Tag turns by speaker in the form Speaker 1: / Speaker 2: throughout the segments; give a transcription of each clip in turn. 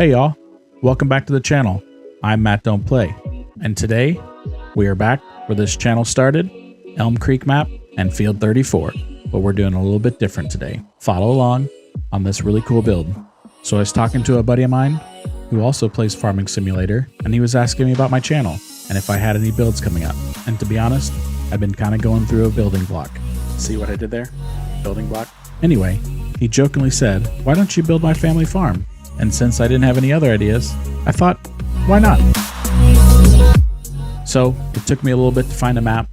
Speaker 1: Hey y'all, welcome back to the channel. I'm Matt Don't Play, and today we are back where this channel started, Elmcreek map and Field 34, but we're doing a little bit different today. Follow along on this really cool build. So I was talking to a buddy of mine who also plays Farming Simulator, and he was asking me about my channel and if I had any builds coming up. And to be honest, I've been kind of going through a building block. See what I did there? Building block. Anyway, he jokingly said, "Why don't you build my family farm?" And since I didn't have any other ideas, I thought, why not? So it took me a little bit to find a map,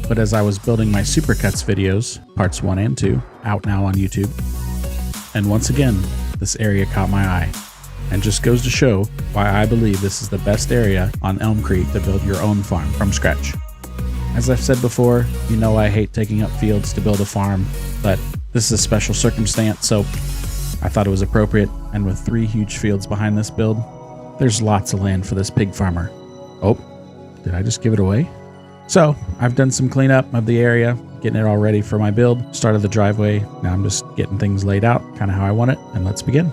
Speaker 1: but as I was building my Supercuts videos, parts 1 and 2, out now on YouTube, and once again, this area caught my eye, and just goes to show why I believe this is the best area on Elmcreek to build your own farm from scratch. As I've said before, you know I hate taking up fields to build a farm, but this is a special circumstance, so I thought it was appropriate, and with 3 huge fields behind this build, there's lots of land for this pig farmer. Oh, did I just give it away? So, I've done some cleanup of the area, getting it all ready for my build, started the driveway, now I'm just getting things laid out, kind of how I want it, and let's begin.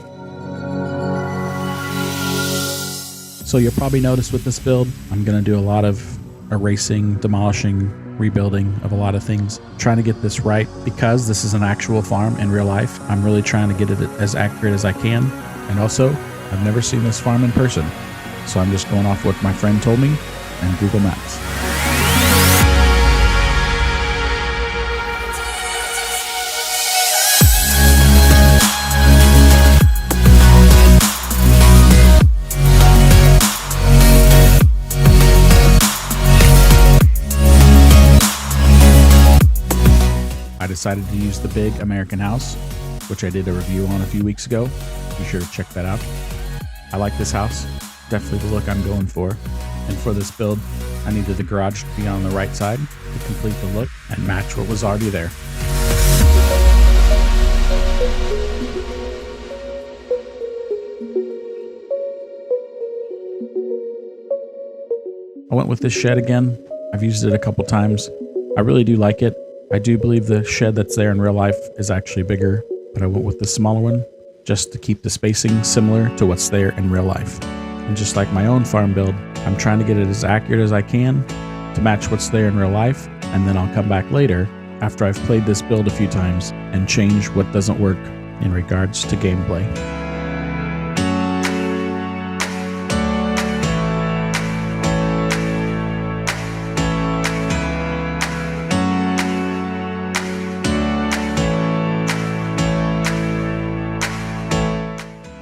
Speaker 1: So you'll probably notice with this build, I'm going to do a lot of erasing, demolishing, rebuilding of a lot of things, trying to get this right because this is an actual farm in real life. I'm really trying to get it as accurate as I can, and also I've never seen this farm in person, so I'm just going off what my friend told me and Google Maps. I decided to use the big American house, which I did a review on a few weeks ago. Be sure to check that out. I like this house, definitely the look I'm going for. And for this build, I needed the garage to be on the right side to complete the look and match what was already there. I went with this shed again. I've used it a couple times. I really do like it. I do believe the shed that's there in real life is actually bigger, but I went with the smaller one just to keep the spacing similar to what's there in real life. And just like my own farm build, I'm trying to get it as accurate as I can to match what's there in real life, and then I'll come back later after I've played this build a few times and change what doesn't work in regards to gameplay.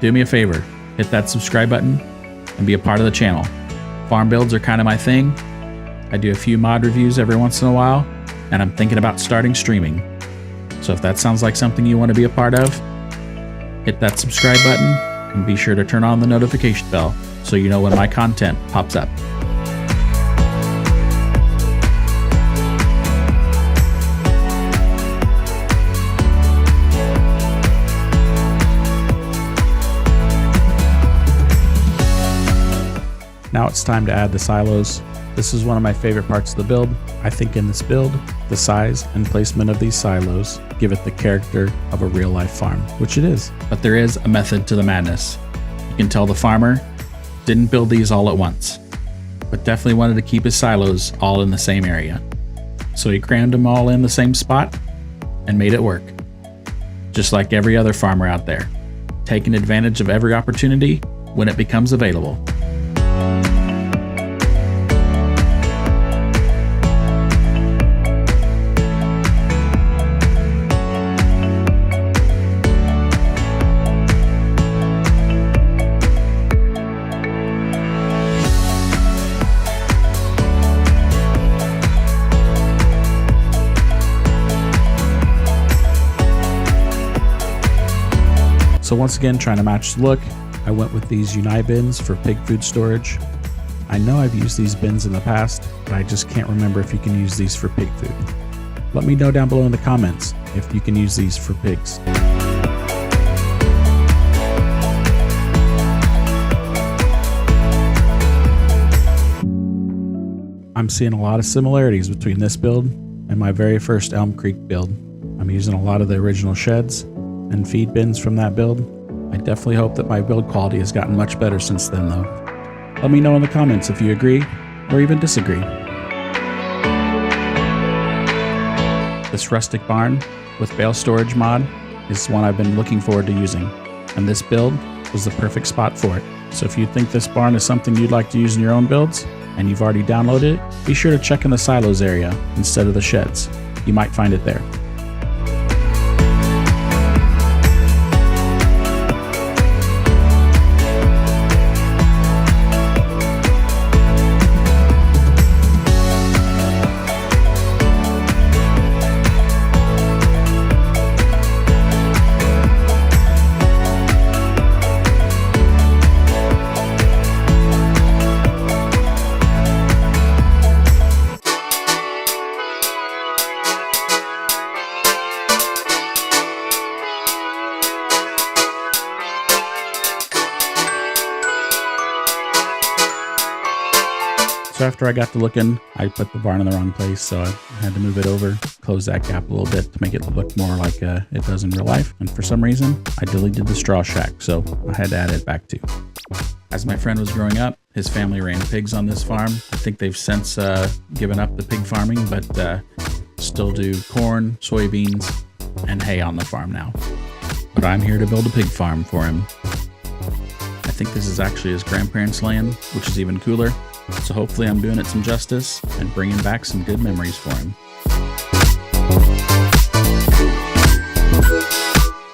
Speaker 1: Do me a favor, hit that subscribe button and be a part of the channel. Farm builds are kind of my thing. I do a few mod reviews every once in a while, and I'm thinking about starting streaming. So if that sounds like something you want to be a part of, hit that subscribe button and be sure to turn on the notification bell so you know when my content pops up. Now it's time to add the silos. This is one of my favorite parts of the build. I think in this build, the size and placement of these silos give it the character of a real life farm, which it is. But there is a method to the madness. You can tell the farmer didn't build these all at once, but definitely wanted to keep his silos all in the same area. So he crammed them all in the same spot and made it work. Just like every other farmer out there, taking advantage of every opportunity when it becomes available. So once again, trying to match the look, I went with these Unite bins for pig food storage. I know I've used these bins in the past, but I just can't remember if you can use these for pig food. Let me know down below in the comments if you can use these for pigs. I'm seeing a lot of similarities between this build and my very first Elmcreek build. I'm using a lot of the original sheds and feed bins from that build, I definitely hope that my build quality has gotten much better since then though. Let me know in the comments if you agree or even disagree. This rustic barn with bale storage mod is one I've been looking forward to using, and this build was the perfect spot for it. So if you think this barn is something you'd like to use in your own builds, and you've already downloaded it, be sure to check in the silos area instead of the sheds. You might find it there. So after I got to looking, I put the barn in the wrong place, so I had to move it over, close that gap a little bit to make it look more like it does in real life. And for some reason, I deleted the straw shack, so I had to add it back too. As my friend was growing up, his family ran pigs on this farm. I think they've since given up the pig farming, but still do corn, soybeans, and hay on the farm now. But I'm here to build a pig farm for him. I think this is actually his grandparents' land, which is even cooler. So hopefully I'm doing it some justice and bringing back some good memories for him.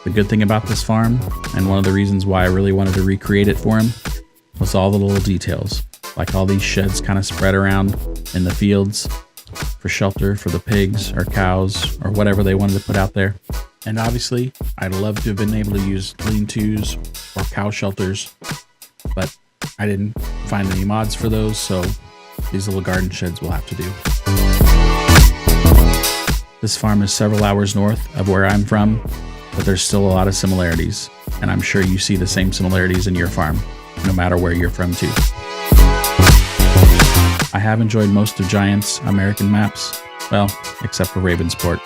Speaker 1: The good thing about this farm, and one of the reasons why I really wanted to recreate it for him, was all the little details. Like all these sheds kind of spread around in the fields for shelter for the pigs or cows or whatever they wanted to put out there. And obviously, I'd love to have been able to use lean-tos or cow shelters, but I didn't find any mods for those, so these little garden sheds will have to do. This farm is several hours north of where I'm from, but there's still a lot of similarities, and I'm sure you see the same similarities in your farm, no matter where you're from too. I have enjoyed most of Giant's American maps, well, except for Ravensport.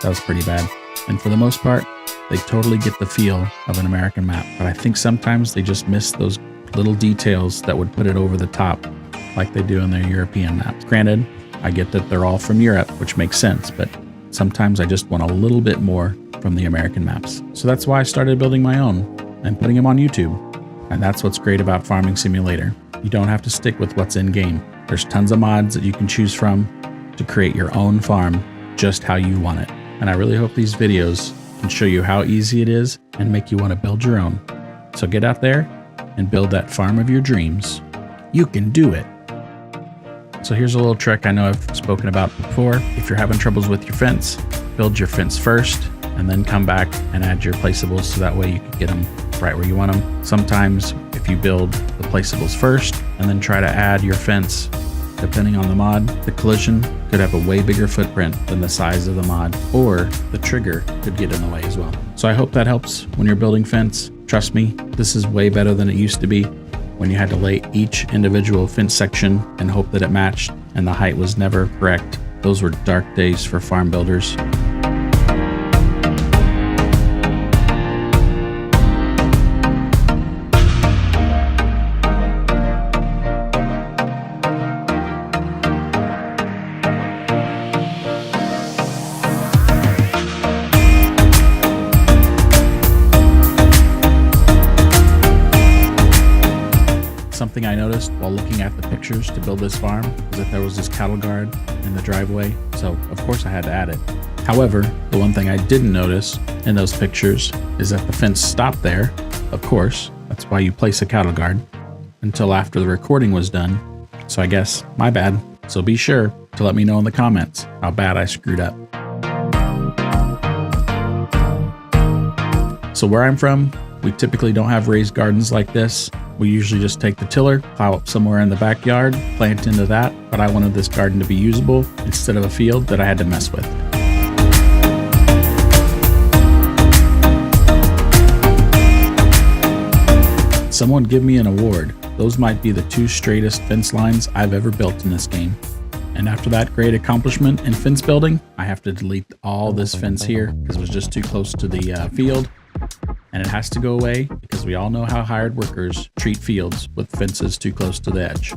Speaker 1: That was pretty bad. And for the most part, they totally get the feel of an American map, but I think sometimes they just miss those little details that would put it over the top, like they do in their European maps. Granted, I get that they're all from Europe, which makes sense, but sometimes I just want a little bit more from the American maps. So that's why I started building my own and putting them on YouTube. And that's what's great about Farming Simulator. You don't have to stick with what's in game. There's tons of mods that you can choose from to create your own farm just how you want it. And I really hope these videos can show you how easy it is and make you want to build your own. So get out there and build that farm of your dreams. You can do it. So here's a little trick I know I've spoken about before. If you're having troubles with your fence, build your fence first and then come back and add your placeables so that way you can get them right where you want them. Sometimes if you build the placeables first and then try to add your fence, depending on the mod, the collision could have a way bigger footprint than the size of the mod, or the trigger could get in the way as well. So I hope that helps when you're building fence. Trust me, this is way better than it used to be when you had to lay each individual fence section and hope that it matched and the height was never correct. Those were dark days for farm builders. Something I noticed while looking at the pictures to build this farm was that there was this cattle guard in the driveway, so of course I had to add it. However, the one thing I didn't notice in those pictures is that the fence stopped there. Of course, that's why you place a cattle guard, until after the recording was done. So I guess my bad. So be sure to let me know in the comments how bad I screwed up. So where I'm from, we typically don't have raised gardens like this. We usually just take the tiller, plow up somewhere in the backyard, plant into that, but I wanted this garden to be usable instead of a field that I had to mess with. Someone give me an award. Those might be the 2 straightest fence lines I've ever built in this game. And after that great accomplishment in fence building, I have to delete all this fence here because it was just too close to the field. And it has to go away because we all know how hired workers treat fields with fences too close to the edge.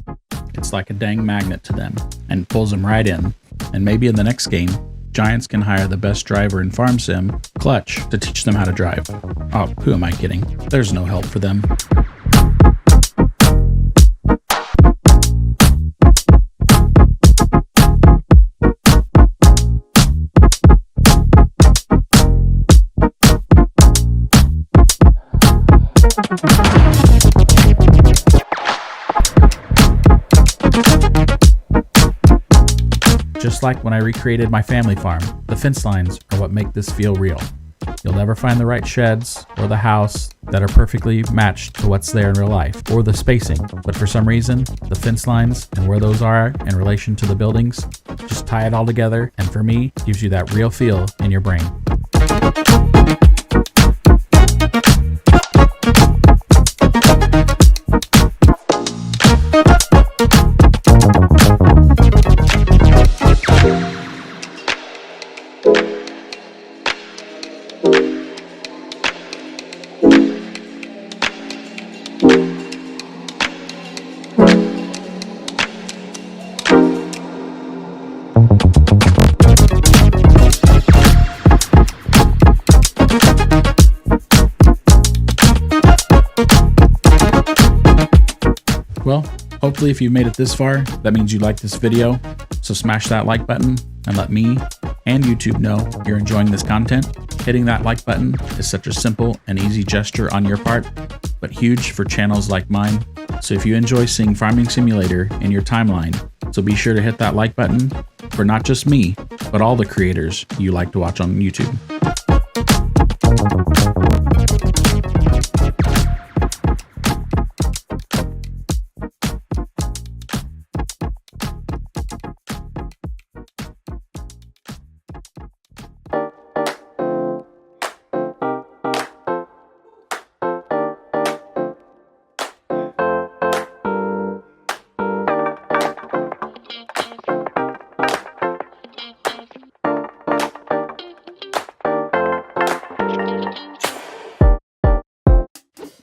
Speaker 1: It's like a dang magnet to them and pulls them right in. And maybe in the next game, Giants can hire the best driver in Farm Sim, Clutch, to teach them how to drive. Oh, who am I kidding? There's no help for them. Just like when I recreated my family farm, the fence lines are what make this feel real. You'll never find the right sheds or the house that are perfectly matched to what's there in real life, or the spacing, but for some reason, the fence lines and where those are in relation to the buildings just tie it all together, and for me, gives you that real feel in your brain. Well, hopefully if you've made it this far, that means you like this video. So smash that like button and let me and YouTube know you're enjoying this content. Hitting that like button is such a simple and easy gesture on your part, but huge for channels like mine. So if you enjoy seeing Farming Simulator in your timeline, so be sure to hit that like button for not just me, but all the creators you like to watch on YouTube.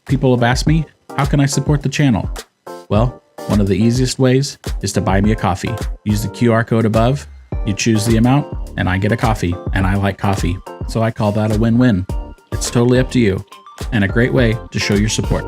Speaker 1: People have asked me, how can I support the channel? Well, one of the easiest ways is to buy me a coffee. Use the QR code above, you choose the amount, and I get a coffee, and I like coffee. So I call that a win-win. It's totally up to you, and a great way to show your support.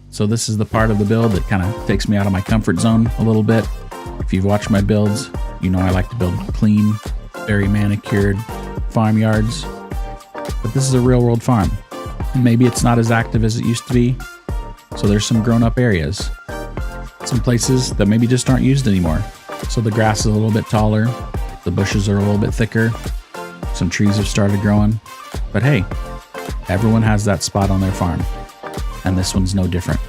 Speaker 1: So this is the part of the build that kind of takes me out of my comfort zone a little bit. If you've watched my builds, you know I like to build clean, very manicured farmyards. But this is a real world farm. And maybe it's not as active as it used to be. So there's some grown up areas. Some places that maybe just aren't used anymore. So the grass is a little bit taller. The bushes are a little bit thicker. Some trees have started growing. But hey, everyone has that spot on their farm. And this one's no different.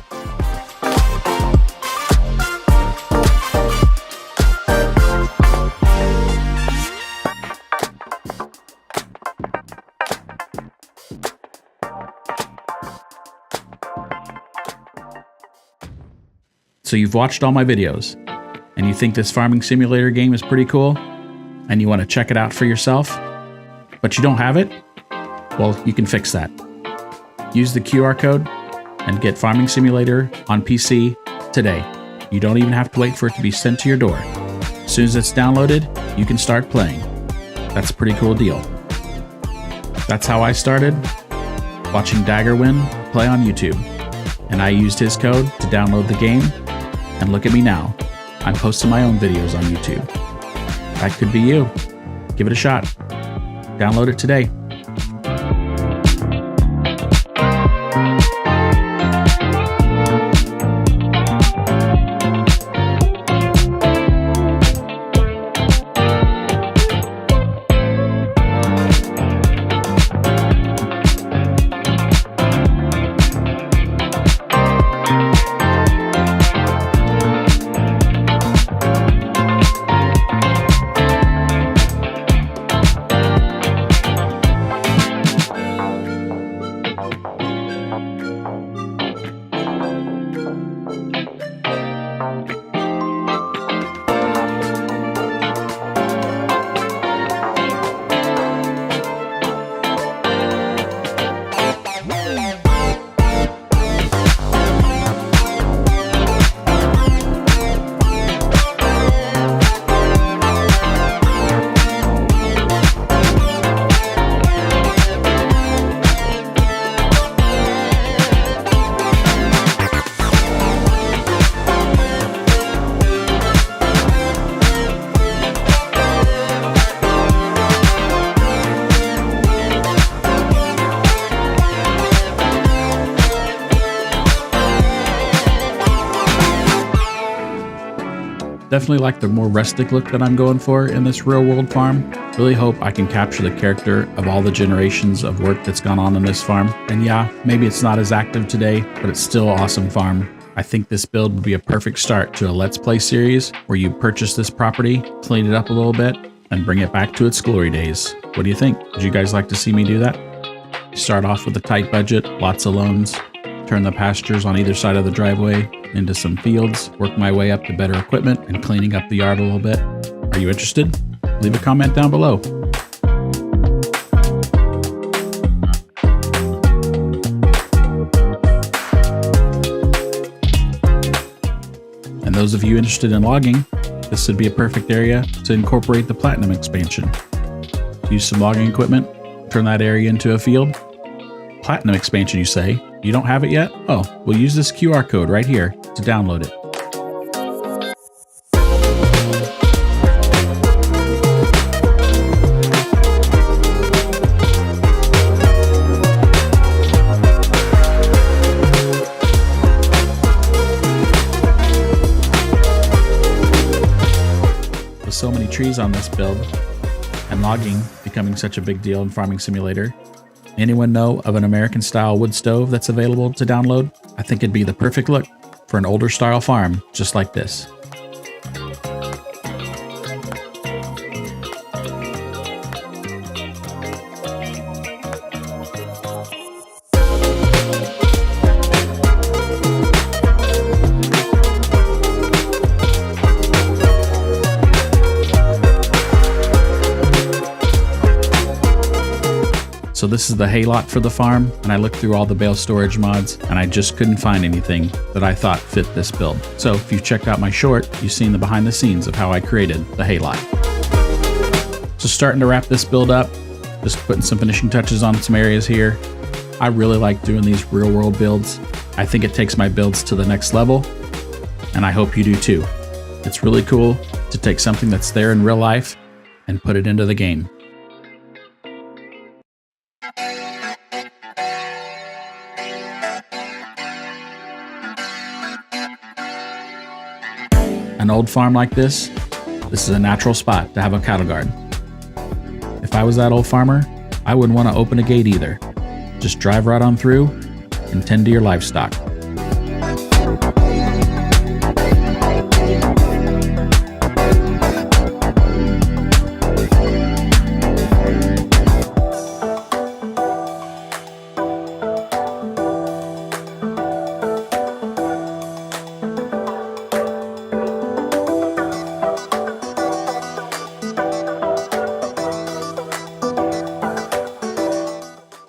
Speaker 1: So you've watched all my videos, and you think this farming simulator game is pretty cool, and you want to check it out for yourself, but you don't have it? Well, you can fix that. Use the QR code and get Farming Simulator on PC today. You don't even have to wait for it to be sent to your door. As soon as it's downloaded, you can start playing. That's a pretty cool deal. That's how I started, watching Daggerwin play on YouTube. And I used his code to download the game, And look at me now. I'm posting my own videos on YouTube. That could be you. Give it a shot. Download it today. Definitely like the more rustic look that I'm going for in this real world farm. Really hope I can capture the character of all the generations of work that's gone on in this farm. And yeah, maybe it's not as active today, but it's still an awesome farm. I think this build would be a perfect start to a Let's Play series where you purchase this property, clean it up a little bit, and bring it back to its glory days. What do you think? Would you guys like to see me do that? Start off with a tight budget, lots of loans, turn the pastures on either side of the driveway into some fields, work my way up to better equipment and cleaning up the yard a little bit. Are you interested? Leave a comment down below. And those of you interested in logging, this would be a perfect area to incorporate the platinum expansion. Use some logging equipment, turn that area into a field. Platinum expansion, you say? You don't have it yet? Oh, we'll use this QR code right here to download it. With so many trees on this build, and logging becoming such a big deal in Farming Simulator, anyone know of an American-style wood stove that's available to download? I think it'd be the perfect look for an older-style farm just like this. So this is the hay lot for the farm, and I looked through all the bale storage mods, and I just couldn't find anything that I thought fit this build. So if you've checked out my short, you've seen the behind the scenes of how I created the hay lot. So starting to wrap this build up, just putting some finishing touches on some areas here. I really like doing these real world builds. I think it takes my builds to the next level, and I hope you do too. It's really cool to take something that's there in real life and put it into the game. An old farm like this is a natural spot to have a cattle guard. If I was that old farmer, I wouldn't want to open a gate either. Just drive right on through and tend to your livestock.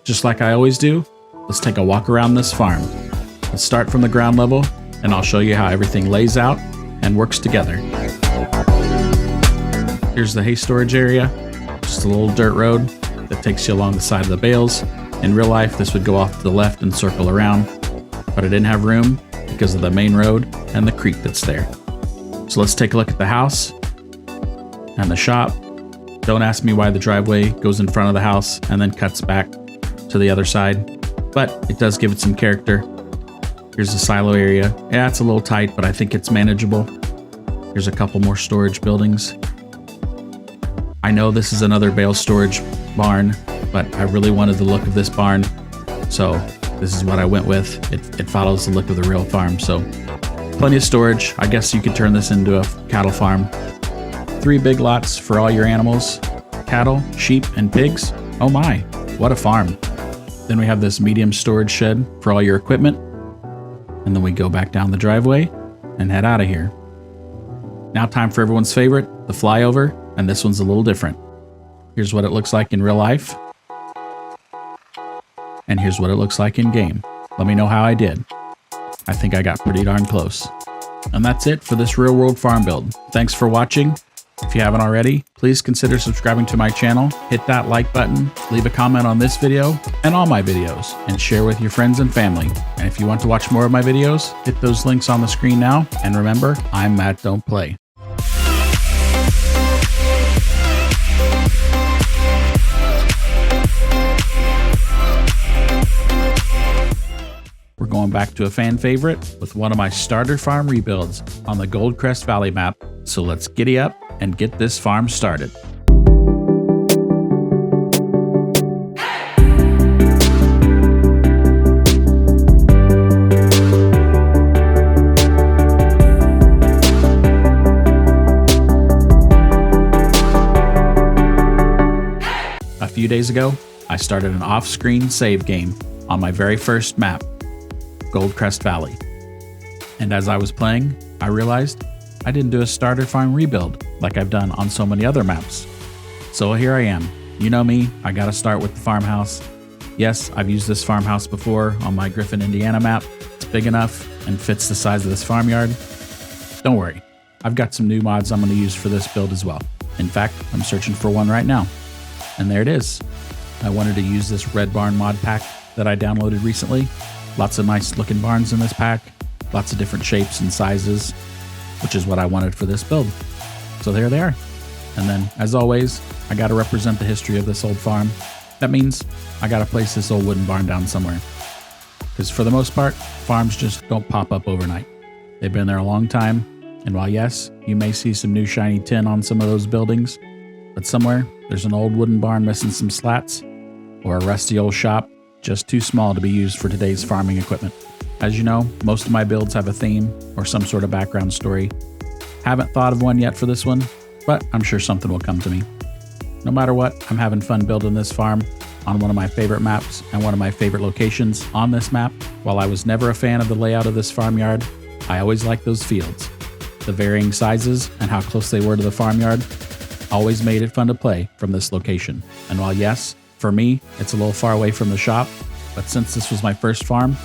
Speaker 1: Just like I always do, let's take a walk around this farm. Let's start from the ground level, and I'll show you how everything lays out and works together. Here's the hay storage area, just a little dirt road that takes you along the side of the bales. In real life, this would go off to the left and circle around, but I didn't have room to because of the main road and the creek that's there. So let's take a look at the house and the shop. Don't ask me why the driveway goes in front of the house and then cuts back to the other side, but it does give it some character. Here's the silo area. Yeah, it's a little tight, but I think it's manageable. Here's a couple more storage buildings. I know this is another bale storage barn, but I really wanted the look of this barn, so this is what I went with. It follows the look of the real farm, so plenty of storage. I guess you could turn this into a cattle farm. 3 big lots for all your animals, cattle, sheep, and pigs. Oh my, what a farm. Then we have this medium storage shed for all your equipment. And then we go back down the driveway and head out of here. Now time for everyone's favorite, the flyover, and this one's a little different. Here's what it looks like in real life. And here's what it looks like in game. Let me know how I did. I think I got pretty darn close. And that's it for this real world farm build. Thanks for watching. If you haven't already, please consider subscribing to my channel, hit that like button, leave a comment on this video and all my videos, and share with your friends and family. And if you want to watch more of my videos, hit those links on the screen now. And remember, I'm Matt Don't Play. We're going back to a fan favorite with one of my starter farm rebuilds on the Goldcrest Valley map. So let's giddy up and get this farm started. A few days ago, I started an off-screen save game on my very first map, Goldcrest Valley. And as I was playing, I realized I didn't do a starter farm rebuild like I've done on so many other maps. So here I am. You know me, I gotta start with the farmhouse. Yes, I've used this farmhouse before on my Griffin, Indiana map. It's big enough and fits the size of this farmyard. Don't worry, I've got some new mods I'm gonna use for this build as well. In fact, I'm searching for one right now. And there it is. I wanted to use this Red Barn mod pack that I downloaded recently. Lots of nice looking barns in this pack, lots of different shapes and sizes, which is what I wanted for this build. So there they are. And then, as always, I gotta represent the history of this old farm. That means I gotta place this old wooden barn down somewhere. Because for the most part, farms just don't pop up overnight. They've been there a long time, and while yes, you may see some new shiny tin on some of those buildings, but somewhere there's an old wooden barn missing some slats, or a rusty old shop just too small to be used for today's farming equipment. As you know, most of my builds have a theme or some sort of background story. Haven't thought of one yet for this one, but I'm sure something will come to me. No matter what, I'm having fun building this farm on one of my favorite maps and one of my favorite locations on this map. While I was never a fan of the layout of this farmyard, I always liked those fields. The varying sizes and how close they were to the farmyard always made it fun to play from this location. And while yes, for me, it's a little far away from the shop, but since this was my first farm,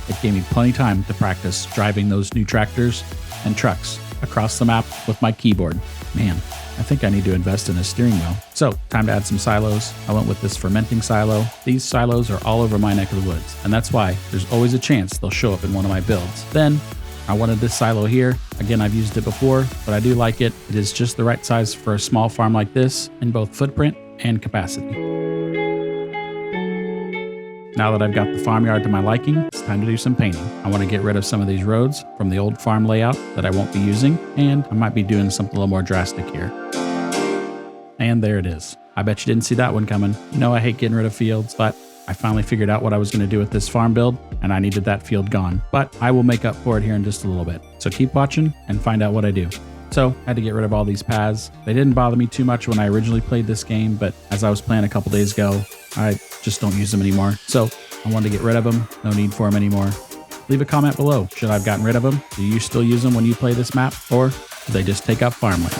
Speaker 1: it gave me plenty of time to practice driving those new tractors and trucks across the map with my keyboard. Man, I think I need to invest in a steering wheel. So, time to add some silos. I went with this fermenting silo. These silos are all over my neck of the woods, and that's why there's always a chance they'll show up in one of my builds. Then, I wanted this silo here. Again, I've used it before, but I do like it. It is just the right size for a small farm like this in both footprint and capacity. Now that I've got the farmyard to my liking, it's time to do some painting. I want to get rid of some of these roads from the old farm layout that I won't be using, and I might be doing something a little more drastic here. And there it is. I bet you didn't see that one coming. You know I hate getting rid of fields, but I finally figured out what I was going to do with this farm build, and I needed that field gone. But I will make up for it here in just a little bit. So keep watching and find out what I do. So I had to get rid of all these paths. They didn't bother me too much when I originally played this game, but as I was playing a couple days ago, I just don't use them anymore. So I wanted to get rid of them. No need for them anymore. Leave a comment below. Should I have gotten rid of them? Do you still use them when you play this map? Or do they just take up farmland?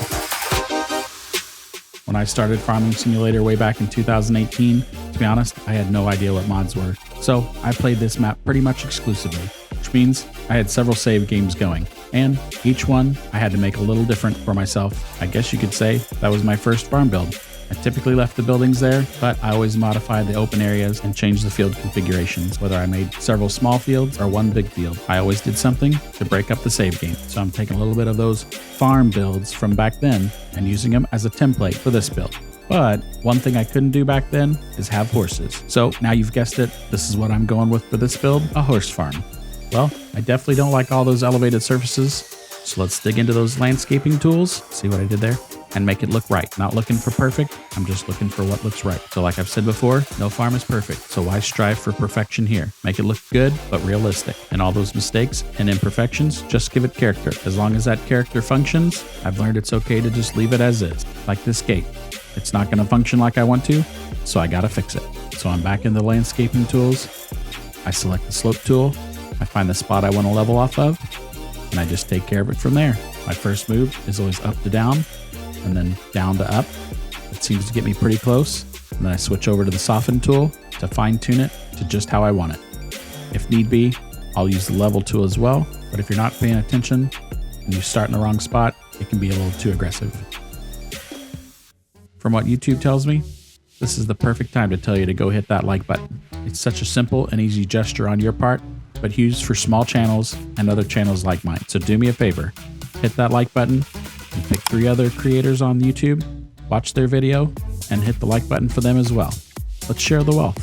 Speaker 1: When I started Farming Simulator way back in 2018, to be honest, I had no idea what mods were. So I played this map pretty much exclusively, which means I had several save games going. And each one I had to make a little different for myself. I guess you could say that was my first farm build. I typically left the buildings there, but I always modify the open areas and change the field configurations, whether I made several small fields or one big field. I always did something to break up the save game. So I'm taking a little bit of those farm builds from back then and using them as a template for this build. But one thing I couldn't do back then is have horses. So now you've guessed it, this is what I'm going with for this build, a horse farm. Well, I definitely don't like all those elevated surfaces, so let's dig into those landscaping tools, see what I did there, and make it look right. Not looking for perfect, I'm just looking for what looks right. So like I've said before, no farm is perfect, so why strive for perfection here? Make it look good, but realistic. And all those mistakes and imperfections, just give it character. As long as that character functions, I've learned it's okay to just leave it as is. Like this gate. It's not gonna function like I want to, so I gotta fix it. So I'm back in the landscaping tools. I select the slope tool. I find the spot I want to level off of, and I just take care of it from there. My first move is always up to down, and then down to up. It seems to get me pretty close. And then I switch over to the soften tool to fine tune it to just how I want it. If need be, I'll use the level tool as well, but if you're not paying attention and you start in the wrong spot, it can be a little too aggressive. From what YouTube tells me, this is the perfect time to tell you to go hit that like button. It's such a simple and easy gesture on your part, but used for small channels and other channels like mine. So do me a favor, hit that like button and pick 3 other creators on YouTube, watch their video, and hit the like button for them as well. Let's share the wealth.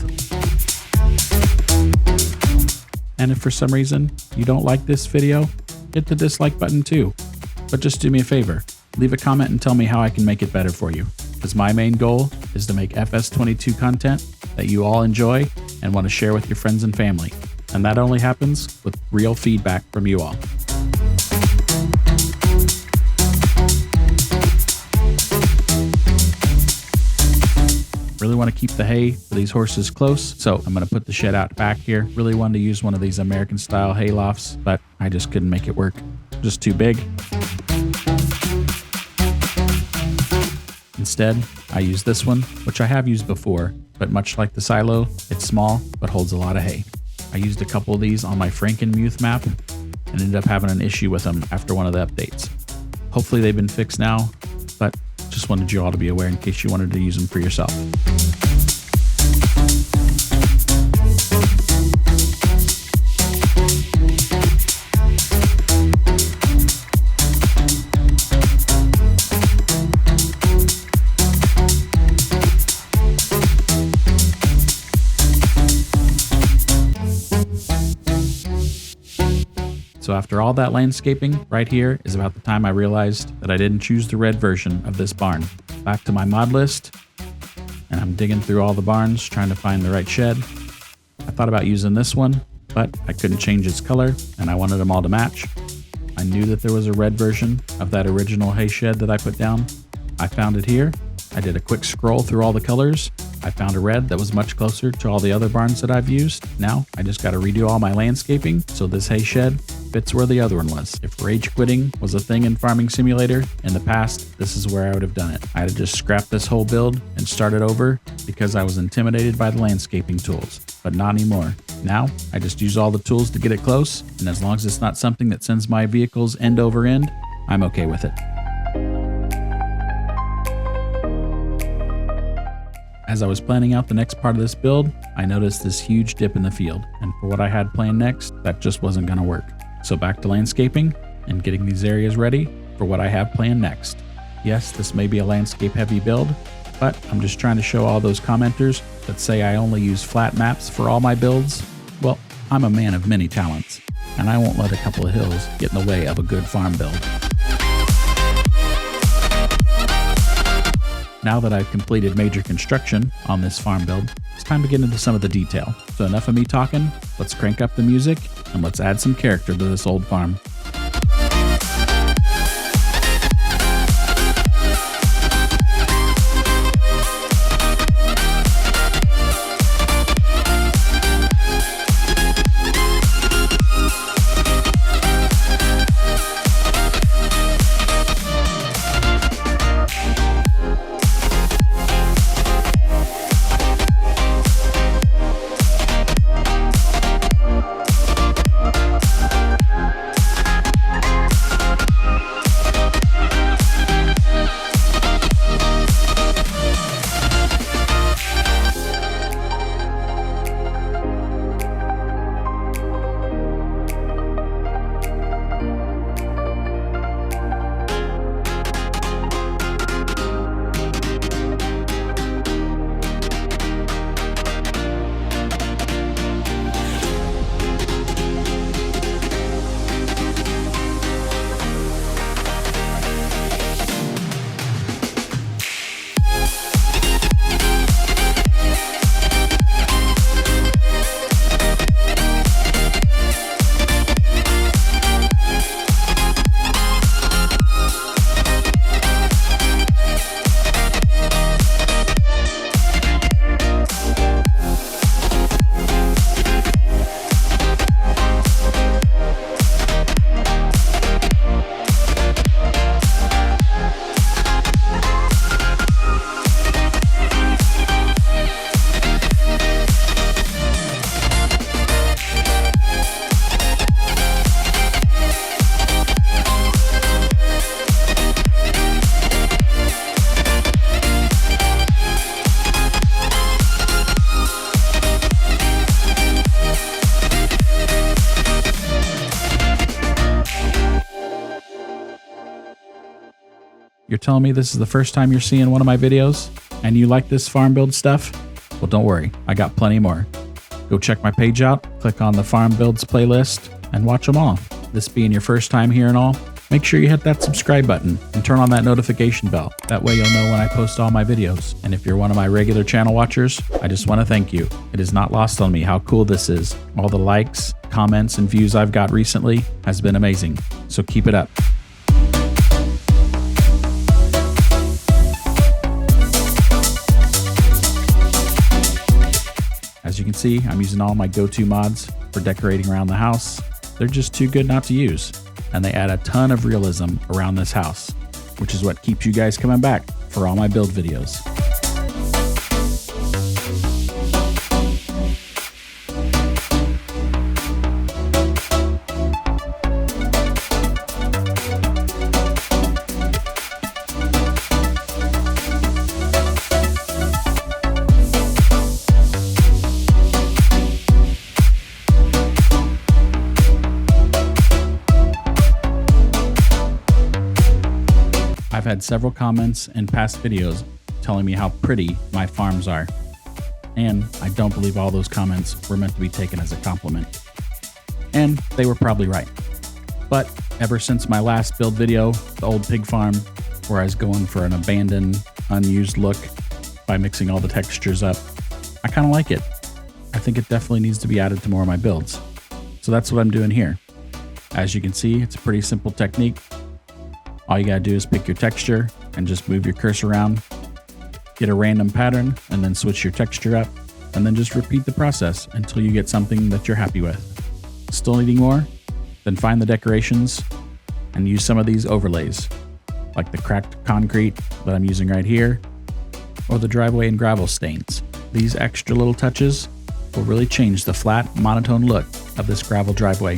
Speaker 1: And if for some reason you don't like this video, hit the dislike button too. But just do me a favor, leave a comment and tell me how I can make it better for you. Because my main goal is to make FS22 content that you all enjoy and want to share with your friends and family. And that only happens with real feedback from you all. Really want to keep the hay for these horses close, so I'm going to put the shed out back here. Really wanted to use one of these American style hay lofts, but I just couldn't make it work. Just too big. Instead, I use this one, which I have used before, but much like the silo, it's small, but holds a lot of hay. I used a couple of these on my Frankenmuth map and ended up having an issue with them after one of the updates. Hopefully they've been fixed now, but just wanted you all to be aware in case you wanted to use them for yourself. So after all that landscaping, right here is about the time I realized that I didn't choose the red version of this barn. Back to my mod list, and I'm digging through all the barns trying to find the right shed. I thought about using this one, but I couldn't change its color, and I wanted them all to match. I knew that there was a red version of that original hay shed that I put down. I found it here. I did a quick scroll through all the colors. I found a red that was much closer to all the other barns that I've used. Now I just got to redo all my landscaping so this hay shed fits where the other one was. If rage quitting was a thing in Farming Simulator in the past, this is where I would have done it. I had to just scrap this whole build and start it over because I was intimidated by the landscaping tools, but not anymore. Now I just use all the tools to get it close, and as long as it's not something that sends my vehicles end over end, I'm okay with it. As I was planning out the next part of this build, I noticed this huge dip in the field, and for what I had planned next, that just wasn't going to work. So back to landscaping and getting these areas ready for what I have planned next. Yes, this may be a landscape heavy build, but I'm just trying to show all those commenters that say I only use flat maps for all my builds. Well, I'm a man of many talents, and I won't let a couple of hills get in the way of a good farm build. Now that I've completed major construction on this farm build, it's time to get into some of the detail. So enough of me talking, let's crank up the music and let's add some character to this old farm. You're telling me this is the first time you're seeing one of my videos and you like this farm build stuff? Well, don't worry, I got plenty more. Go check my page out, click on the farm builds playlist, and watch them all. This being your first time here and all, make sure you hit that subscribe button and turn on that notification bell. That way you'll know when I post all my videos. And if you're one of my regular channel watchers, I just want to thank you. It is not lost on me how cool this is. All the likes, comments, and views I've got recently has been amazing. So keep it up. As you can see, I'm using all my go-to mods for decorating around the house. They're just too good not to use, and they add a ton of realism around this house, which is what keeps you guys coming back for all my build videos. I've had several comments in past videos telling me how pretty my farms are, and I don't believe all those comments were meant to be taken as a compliment. And they were probably right. But ever since my last build video, the old pig farm, where I was going for an abandoned, unused look by mixing all the textures up, I kind of like it. I think it definitely needs to be added to more of my builds. So that's what I'm doing here. As you can see, it's a pretty simple technique. All you gotta do is pick your texture and just move your cursor around, get a random pattern, and then switch your texture up, and then just repeat the process until you get something that you're happy with. Still needing more? Then find the decorations and use some of these overlays, like the cracked concrete that I'm using right here, or the driveway and gravel stains. These extra little touches will really change the flat, monotone look of this gravel driveway.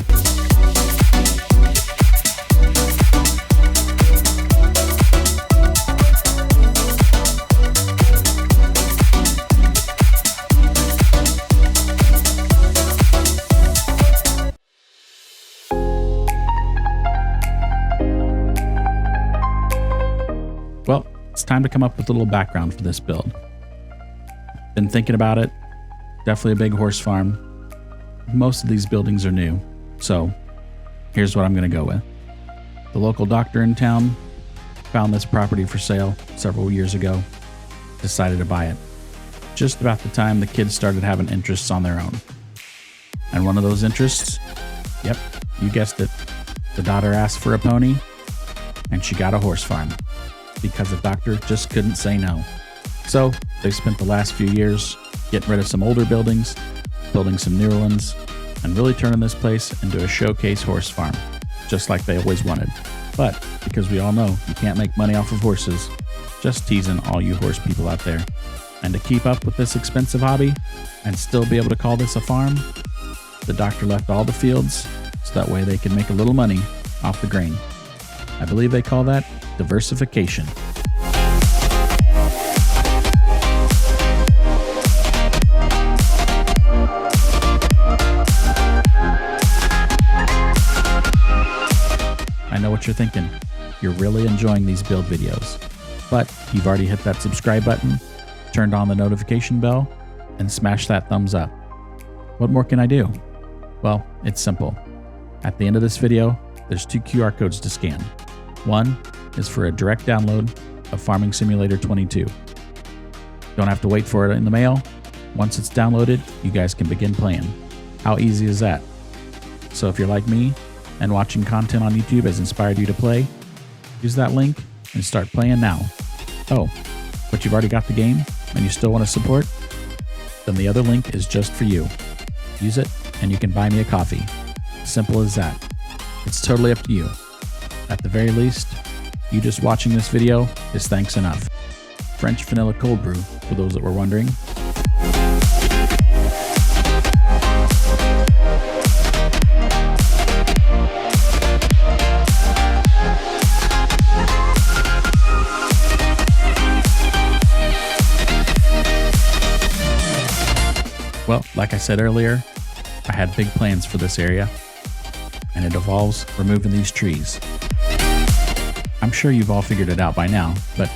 Speaker 1: Well, it's time to come up with a little background for this build. Been thinking about it. Definitely a big horse farm. Most of these buildings are new, so here's what I'm going to go with. The local doctor in town found this property for sale several years ago. Decided to buy it. Just about the time the kids started having interests on their own. And one of those interests, yep, you guessed it. The daughter asked for a pony, and she got a horse farm, because the doctor just couldn't say no. So they spent the last few years getting rid of some older buildings, building some newer ones, and really turning this place into a showcase horse farm, just like they always wanted. But because we all know you can't make money off of horses, just teasing all you horse people out there. And to keep up with this expensive hobby and still be able to call this a farm, the doctor left all the fields so that way they can make a little money off the grain. I believe they call that diversification. I know what you're thinking. You're really enjoying these build videos, but you've already hit that subscribe button, turned on the notification bell, and smashed that thumbs up. What more can I do? Well, it's simple. At the end of this video, there's 2 QR codes to scan. One is for a direct download of Farming Simulator 22. Don't have to wait for it in the mail. Once it's downloaded, you guys can begin playing. How easy is that? So if you're like me and watching content on YouTube has inspired you to play, use that link and start playing now. Oh, but you've already got the game and you still want to support? Then the other link is just for you. Use it and you can buy me a coffee. Simple as that. It's totally up to you. At the very least, you just watching this video is thanks enough. French vanilla cold brew, for those that were wondering. Well, like I said earlier, I had big plans for this area, and it involves removing these trees. I'm sure you've all figured it out by now, but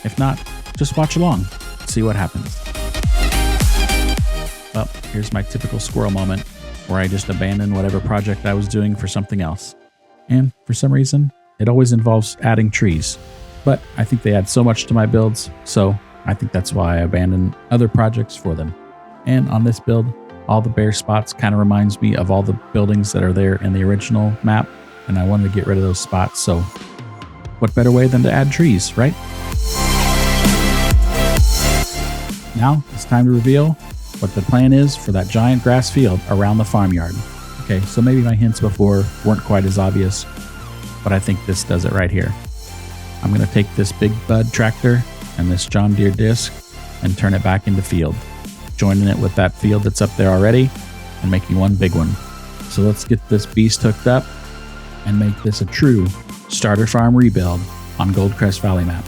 Speaker 1: if not, just watch along, see what happens. Well, here's my typical squirrel moment where I just abandon whatever project I was doing for something else. And for some reason, it always involves adding trees. But I think they add so much to my builds, so I think that's why I abandon other projects for them. And on this build, all the bare spots kind of reminds me of all the buildings that are there in the original map, and I wanted to get rid of those spots, so what better way than to add trees, right? Now it's time to reveal what the plan is for that giant grass field around the farmyard. Okay, so maybe my hints before weren't quite as obvious, but I think this does it right here. I'm going to take this big bud tractor and this John Deere disc and turn it back into field, joining it with that field that's up there already and making one big one. So let's get this beast hooked up and make this a true starter farm rebuild on Goldcrest Valley map.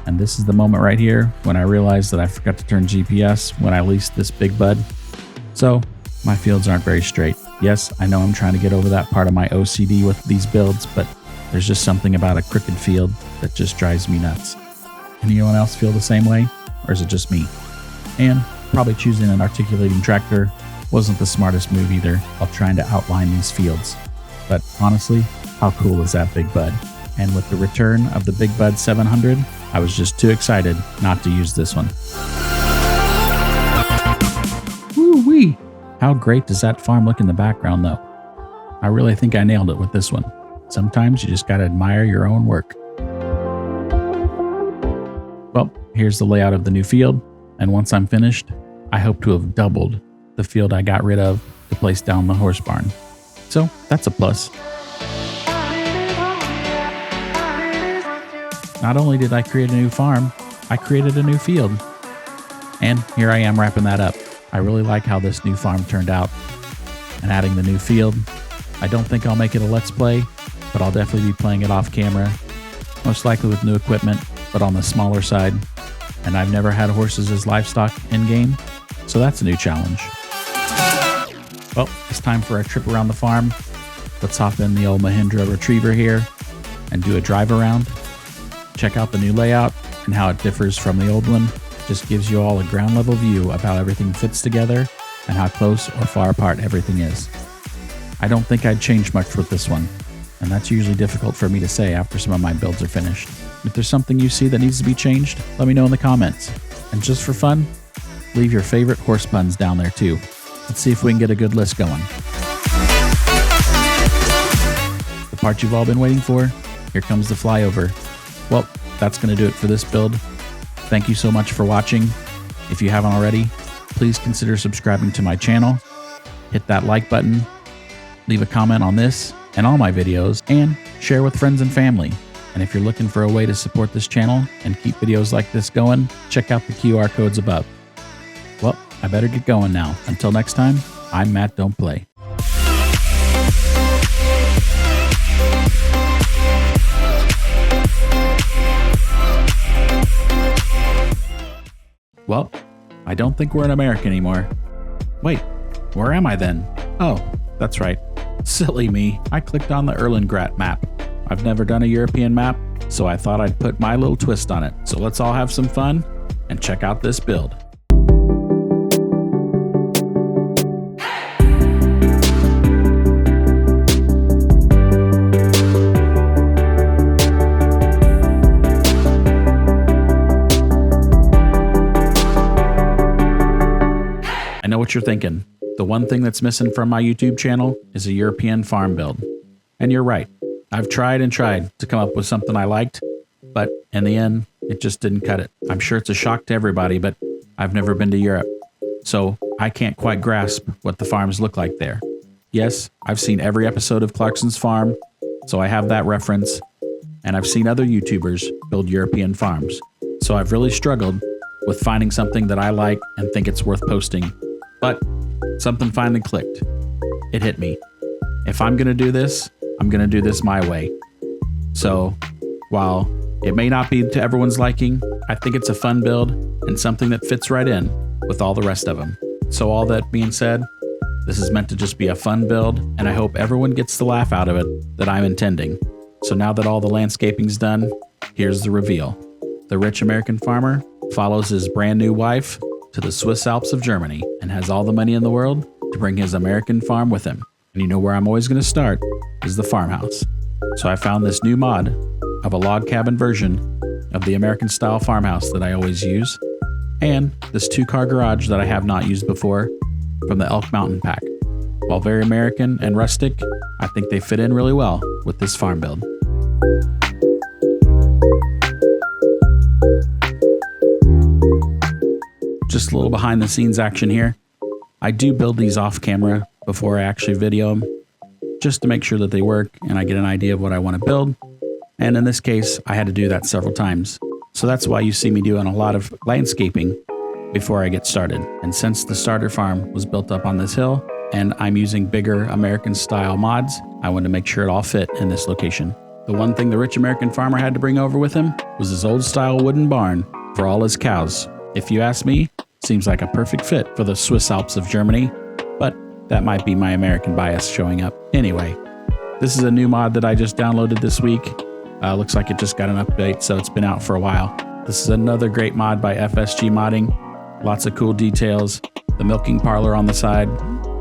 Speaker 1: And this is the moment right here when I realized that I forgot to turn GPS when I leased this big bud. So my fields aren't very straight. Yes, I know I'm trying to get over that part of my OCD with these builds, but there's just something about a crooked field that just drives me nuts. Anyone else feel the same way? Or is it just me? And probably choosing an articulating tractor wasn't the smartest move either while trying to outline these fields. But honestly, how cool is that big bud? And with the return of the Big Bud 700, I was just too excited not to use this one. Woo-wee! How great does that farm look in the background though? I really think I nailed it with this one. Sometimes you just gotta admire your own work. Well, here's the layout of the new field, and once I'm finished, I hope to have doubled the field I got rid of to place down the horse barn. So that's a plus. Not only did I create a new farm, I created a new field. And here I am wrapping that up. I really like how this new farm turned out. And adding the new field, I don't think I'll make it a Let's Play, but I'll definitely be playing it off camera. Most likely with new equipment, but on the smaller side. And I've never had horses as livestock in-game, so that's a new challenge. Well, it's time for a trip around the farm. Let's hop in the old Mahindra Retriever here and do a drive around. Check out the new layout and how it differs from the old one. Just gives you all a ground level view of how everything fits together and how close or far apart everything is. I don't think I'd change much with this one, and that's usually difficult for me to say after some of my builds are finished. If there's something you see that needs to be changed, let me know in the comments. And just for fun, leave your favorite horse puns down there too. Let's see if we can get a good list going. The part you've all been waiting for, here comes the flyover. Well, that's going to do it for this build. Thank you so much for watching. If you haven't already, please consider subscribing to my channel. Hit that like button, leave a comment on this and all my videos, and share with friends and family. And if you're looking for a way to support this channel and keep videos like this going, check out the QR codes above. Well, I better get going now. Until next time, I'm Matt Don't Play. Well, I don't think we're in America anymore. Wait, where am I then? Oh, that's right. Silly me. I clicked on the Erlengrat map. I've never done a European map, so I thought I'd put my little twist on it. So let's all have some fun and check out this build. I know what you're thinking. The one thing that's missing from my YouTube channel is a European farm build. And you're right. I've tried and tried to come up with something I liked, but in the end, it just didn't cut it. I'm sure it's a shock to everybody, but I've never been to Europe, so I can't quite grasp what the farms look like there. Yes, I've seen every episode of Clarkson's Farm, so I have that reference, and I've seen other YouTubers build European farms, so I've really struggled with finding something that I like and think it's worth posting. But something finally clicked. It hit me. If I'm going to do this, I'm going to do this my way. So, while it may not be to everyone's liking, I think it's a fun build and something that fits right in with all the rest of them. So all that being said, this is meant to just be a fun build, and I hope everyone gets the laugh out of it that I'm intending. So now that all the landscaping's done, here's the reveal. The rich American farmer follows his brand new wife to the Swiss Alps of Germany and has all the money in the world to bring his American farm with him. And you know where I'm always going to start is the farmhouse. So I found this new mod of a log cabin version of the American style farmhouse that I always use, and this 2-car garage that I have not used before from the Elk Mountain pack. While very American and rustic, I think they fit in really well with this farm build. Just a little behind the scenes action here. I do build these off camera before I actually video them, just to make sure that they work and I get an idea of what I want to build. And in this case, I had to do that several times. So that's why you see me doing a lot of landscaping before I get started. And since the starter farm was built up on this hill and I'm using bigger American style mods, I wanted to make sure it all fit in this location. The one thing the rich American farmer had to bring over with him was his old style wooden barn for all his cows. If you ask me, seems like a perfect fit for the Swiss Alps of Germany, but that might be my American bias showing up. Anyway, this is a new mod that I just downloaded this week. Looks like it just got an update, so it's been out for a while. This is another great mod by FSG Modding. Lots of cool details. The milking parlor on the side,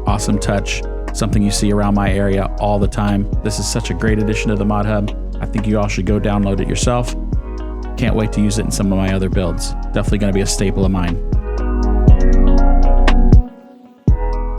Speaker 1: awesome touch. Something you see around my area all the time. This is such a great addition to the mod hub. I think you all should go download it yourself. Can't wait to use it in some of my other builds. Definitely going to be a staple of mine.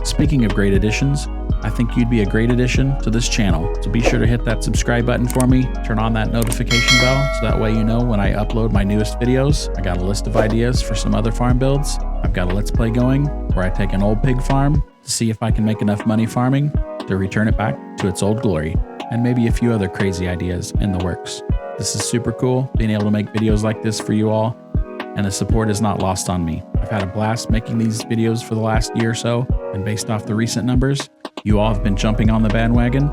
Speaker 1: Speaking of great additions, I think you'd be a great addition to this channel. So be sure to hit that subscribe button for me, turn on that notification bell, so that way you know when I upload my newest videos. I got a list of ideas for some other farm builds. I've got a Let's Play going where I take an old pig farm to see if I can make enough money farming to return it back to its old glory, and maybe a few other crazy ideas in the works. This is super cool, being able to make videos like this for you all, and the support is not lost on me. I've had a blast making these videos for the last year or so, and based off the recent numbers, you all have been jumping on the bandwagon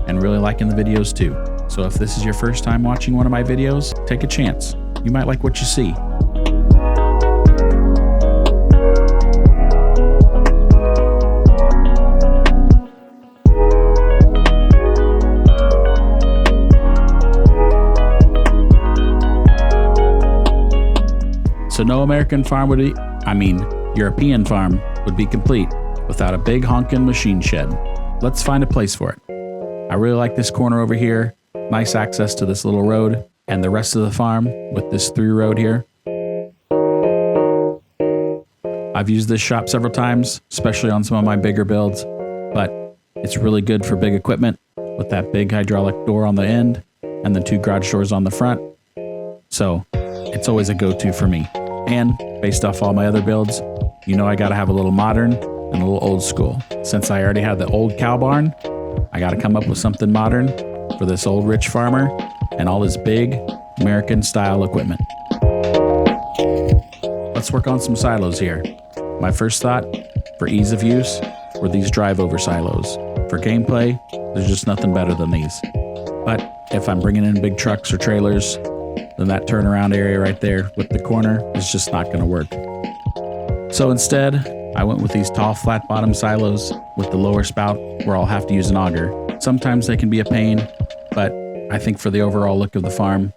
Speaker 1: and really liking the videos too. So if this is your first time watching one of my videos, take a chance. You might like what you see. So no American farm would be, European farm would be complete without a big honkin' machine shed. Let's find a place for it. I really like this corner over here. Nice access to this little road and the rest of the farm with this through road here. I've used this shop several times, especially on some of my bigger builds, but it's really good for big equipment with that big hydraulic door on the end and the 2 garage doors on the front. So it's always a go-to for me. And based off all my other builds, you know I gotta have a little modern and a little old school. Since I already had the old cow barn, I gotta come up with something modern for this old rich farmer and all his big American style equipment. Let's work on some silos here. My first thought, for ease of use, were these drive-over silos. For gameplay, there's just nothing better than these. But if I'm bringing in big trucks or trailers, then that turnaround area right there with the corner is just not gonna work. So instead, I went with these tall flat bottom silos with the lower spout where I'll have to use an auger. Sometimes they can be a pain, but I think for the overall look of the farm,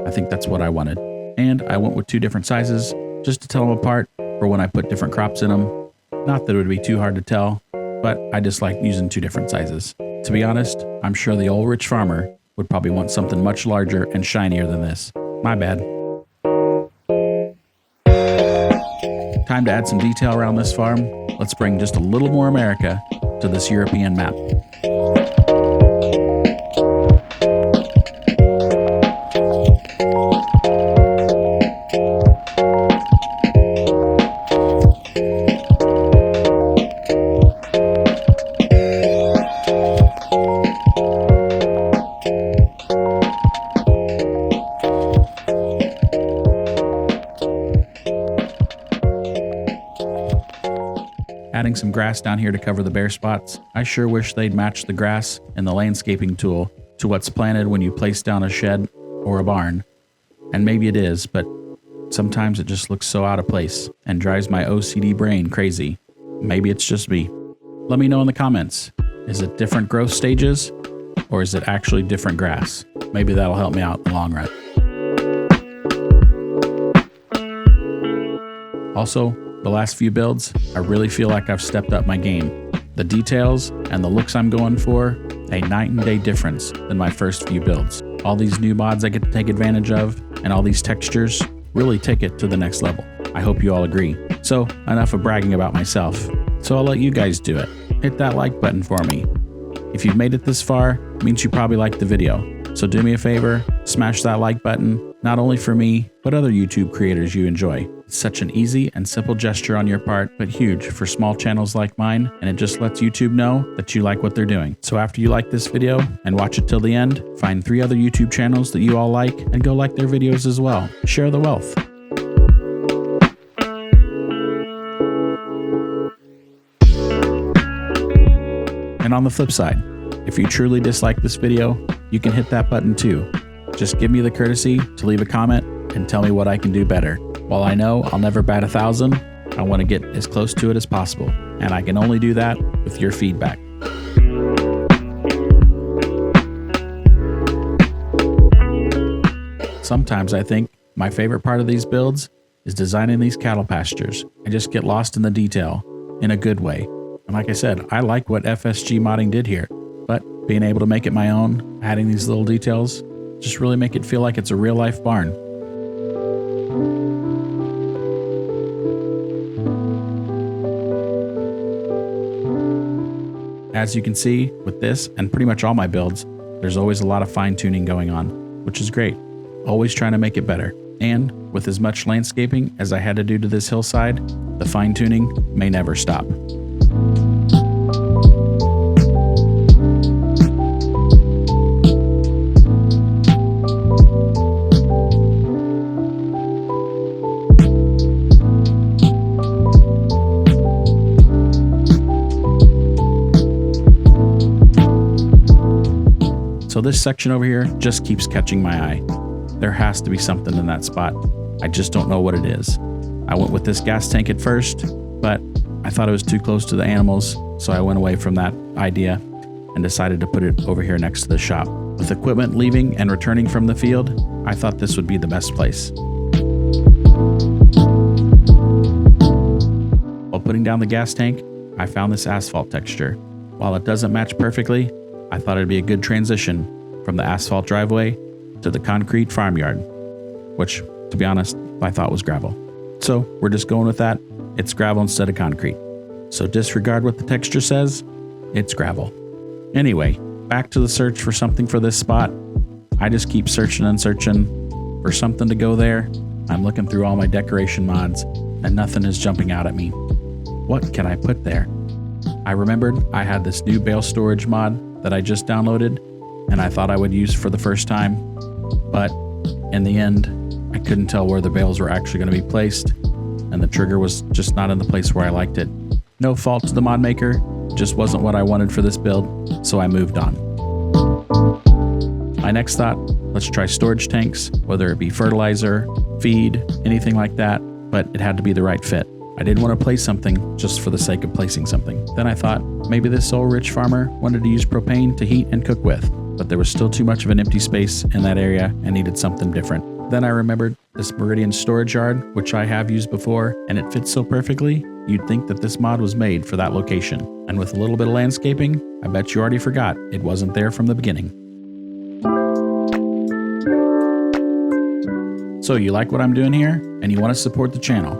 Speaker 1: I think that's what I wanted. And I went with 2 different sizes just to tell them apart for when I put different crops in them. Not that it would be too hard to tell, but I just like using 2 different sizes. To be honest, I'm sure the old rich farmer would probably want something much larger and shinier than this. My bad. Time to add some detail around this farm. Let's bring just a little more America to this European map. Adding adding some grass down here to cover the bare spots. I sure wish they'd match the grass and the landscaping tool to what's planted when you place down a shed or a barn. And maybe it is, but sometimes it just looks so out of place and drives my OCD brain crazy. Maybe it's just me. Let me know in the comments. Is it different growth stages, or is it actually different grass? Maybe that'll help me out in the long run. Also, the last few builds, I really feel like I've stepped up my game. The details and the looks I'm going for, a night and day difference than my first few builds. All these new mods I get to take advantage of, and all these textures really take it to the next level. I hope you all agree. So, enough of bragging about myself. So I'll let you guys do it. Hit that like button for me. If you've made it this far, it means you probably liked the video. So do me a favor, smash that like button, not only for me, but other YouTube creators you enjoy. It's such an easy and simple gesture on your part, but huge for small channels like mine, and it just lets YouTube know that you like what they're doing. So after you like this video and watch it till the end, find 3 other YouTube channels that you all like and go like their videos as well. Share the wealth. And on the flip side, if you truly dislike this video, you can hit that button too. Just give me the courtesy to leave a comment and tell me what I can do better. While I know I'll never bat 1,000, I want to get as close to it as possible, and I can only do that with your feedback. Sometimes I think my favorite part of these builds is designing these cattle pastures. I just get lost in the detail in a good way. And like I said, I like what FSG modding did here, but being able to make it my own, adding these little details, just really make it feel like it's a real life barn. As you can see with this and pretty much all my builds, there's always a lot of fine tuning going on, which is great. Always trying to make it better. And with as much landscaping as I had to do to this hillside, the fine tuning may never stop. So this section over here just keeps catching my eye. There has to be something in that spot. I just don't know what it is. I went with this gas tank at first, but I thought it was too close to the animals, so I went away from that idea and decided to put it over here next to the shop. With equipment leaving and returning from the field, I thought this would be the best place. While putting down the gas tank, I found this asphalt texture. While it doesn't match perfectly, I thought it'd be a good transition from the asphalt driveway to the concrete farmyard, which, to be honest, I thought was gravel. So we're just going with that. It's gravel instead of concrete. So disregard what the texture says, it's gravel. Anyway, back to the search for something for this spot. I just keep searching and searching for something to go there. I'm looking through all my decoration mods and nothing is jumping out at me. What can I put there? I remembered I had this new bale storage mod that I just downloaded and I thought I would use for the first time, but in the end, I couldn't tell where the bales were actually going to be placed, and the trigger was just not in the place where I liked it. No fault to the mod maker, just wasn't what I wanted for this build, so I moved on. My next thought, let's try storage tanks, whether it be fertilizer, feed, anything like that, but it had to be the right fit. I didn't want to place something just for the sake of placing something. Then I thought, maybe this soul-rich farmer wanted to use propane to heat and cook with, but there was still too much of an empty space in that area and needed something different. Then I remembered this Meridian storage yard, which I have used before, and it fits so perfectly, you'd think that this mod was made for that location. And with a little bit of landscaping, I bet you already forgot it wasn't there from the beginning. So you like what I'm doing here, and you want to support the channel?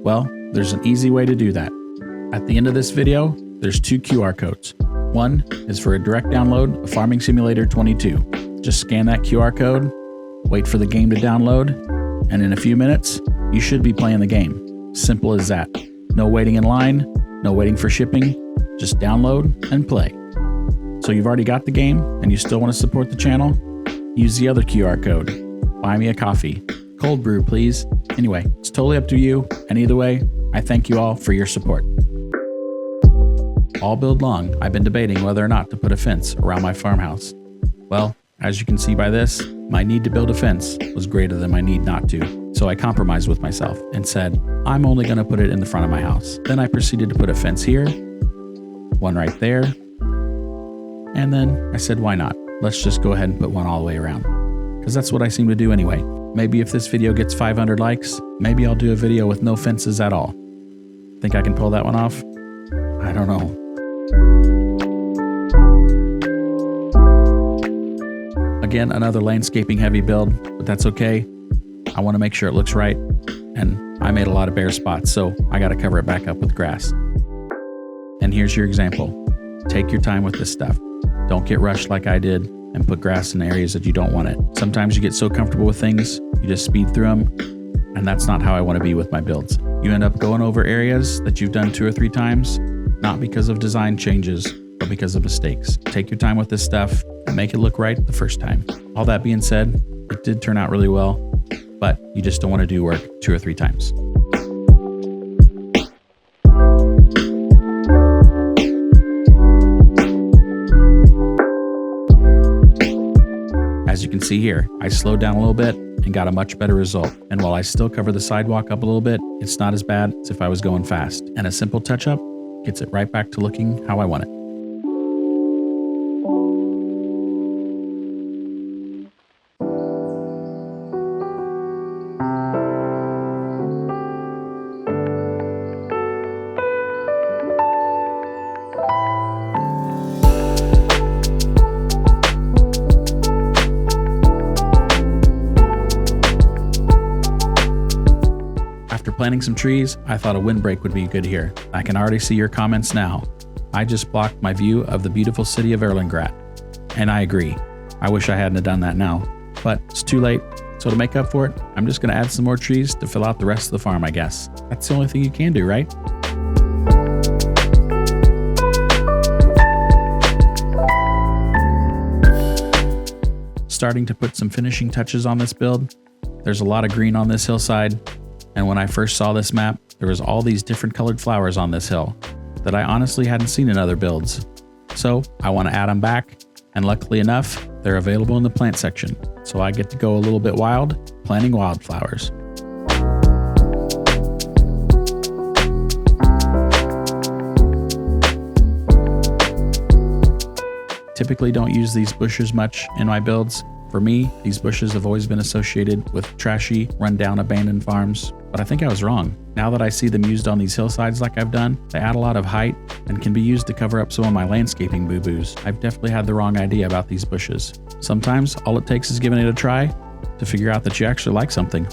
Speaker 1: Well, there's an easy way to do that. At the end of this video, there's 2 QR codes. One is for a direct download of Farming Simulator 22. Just scan that QR code, wait for the game to download, and in a few minutes, you should be playing the game. Simple as that. No waiting in line, no waiting for shipping, just download and play. So you've already got the game and you still want to support the channel? Use the other QR code. Buy me a coffee. Cold brew, please. Anyway, it's totally up to you, and either way, I thank you all for your support. All build long, I've been debating whether or not to put a fence around my farmhouse. Well, as you can see by this, my need to build a fence was greater than my need not to. So I compromised with myself and said, I'm only going to put it in the front of my house. Then I proceeded to put a fence here, one right there, and then I said, why not? Let's just go ahead and put one all the way around. Because that's what I seem to do anyway. Maybe if this video gets 500 likes, maybe I'll do a video with no fences at all. Think I can pull that one off? I don't know. Again, another landscaping heavy build, but that's okay. I want to make sure it looks right, and I made a lot of bare spots, so I got to cover it back up with grass. And here's your example. Take your time with this stuff. Don't get rushed like I did and put grass in areas that you don't want it. Sometimes you get so comfortable with things, you just speed through them, and that's not how I want to be with my builds. You end up going over areas that you've done 2 or 3 times, not because of design changes, but because of mistakes. Take your time with this stuff and make it look right the first time. All that being said, it did turn out really well, but you just don't want to do work 2 or 3 times. As you can see here, I slowed down a little bit and got a much better result. And while I still cover the sidewalk up a little bit, it's not as bad as if I was going fast. And a simple touch-up gets it right back to looking how I want it. Planting some trees, I thought a windbreak would be good here. I can already see your comments now. I just blocked my view of the beautiful city of Erlengrat. And I agree. I wish I hadn't done that now, but it's too late. So to make up for it, I'm just going to add some more trees to fill out the rest of the farm, I guess. That's the only thing you can do, right? Starting to put some finishing touches on this build. There's a lot of green on this hillside. And when I first saw this map, there was all these different colored flowers on this hill that I honestly hadn't seen in other builds. So I want to add them back, and luckily enough, they're available in the plant section. So I get to go a little bit wild, planting wildflowers. Typically don't use these bushes much in my builds. For me, these bushes have always been associated with trashy, rundown, abandoned farms, but I think I was wrong. Now that I see them used on these hillsides like I've done, they add a lot of height and can be used to cover up some of my landscaping boo-boos. I've definitely had the wrong idea about these bushes. Sometimes all it takes is giving it a try to figure out that you actually like something.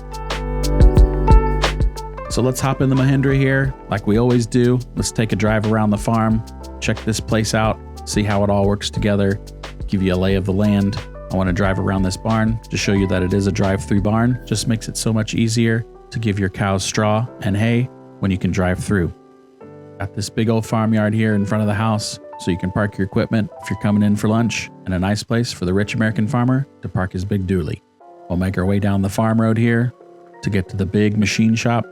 Speaker 1: So let's hop in the Mahindra here, like we always do. Let's take a drive around the farm, check this place out, see how it all works together, give you a lay of the land. I want to drive around this barn to show you that it is a drive-through barn. Just makes it so much easier to give your cows straw and hay when you can drive through. Got this big old farmyard here in front of the house so you can park your equipment if you're coming in for lunch, and a nice place for the rich American farmer to park his big dually. We'll make our way down the farm road here to get to the big machine shop.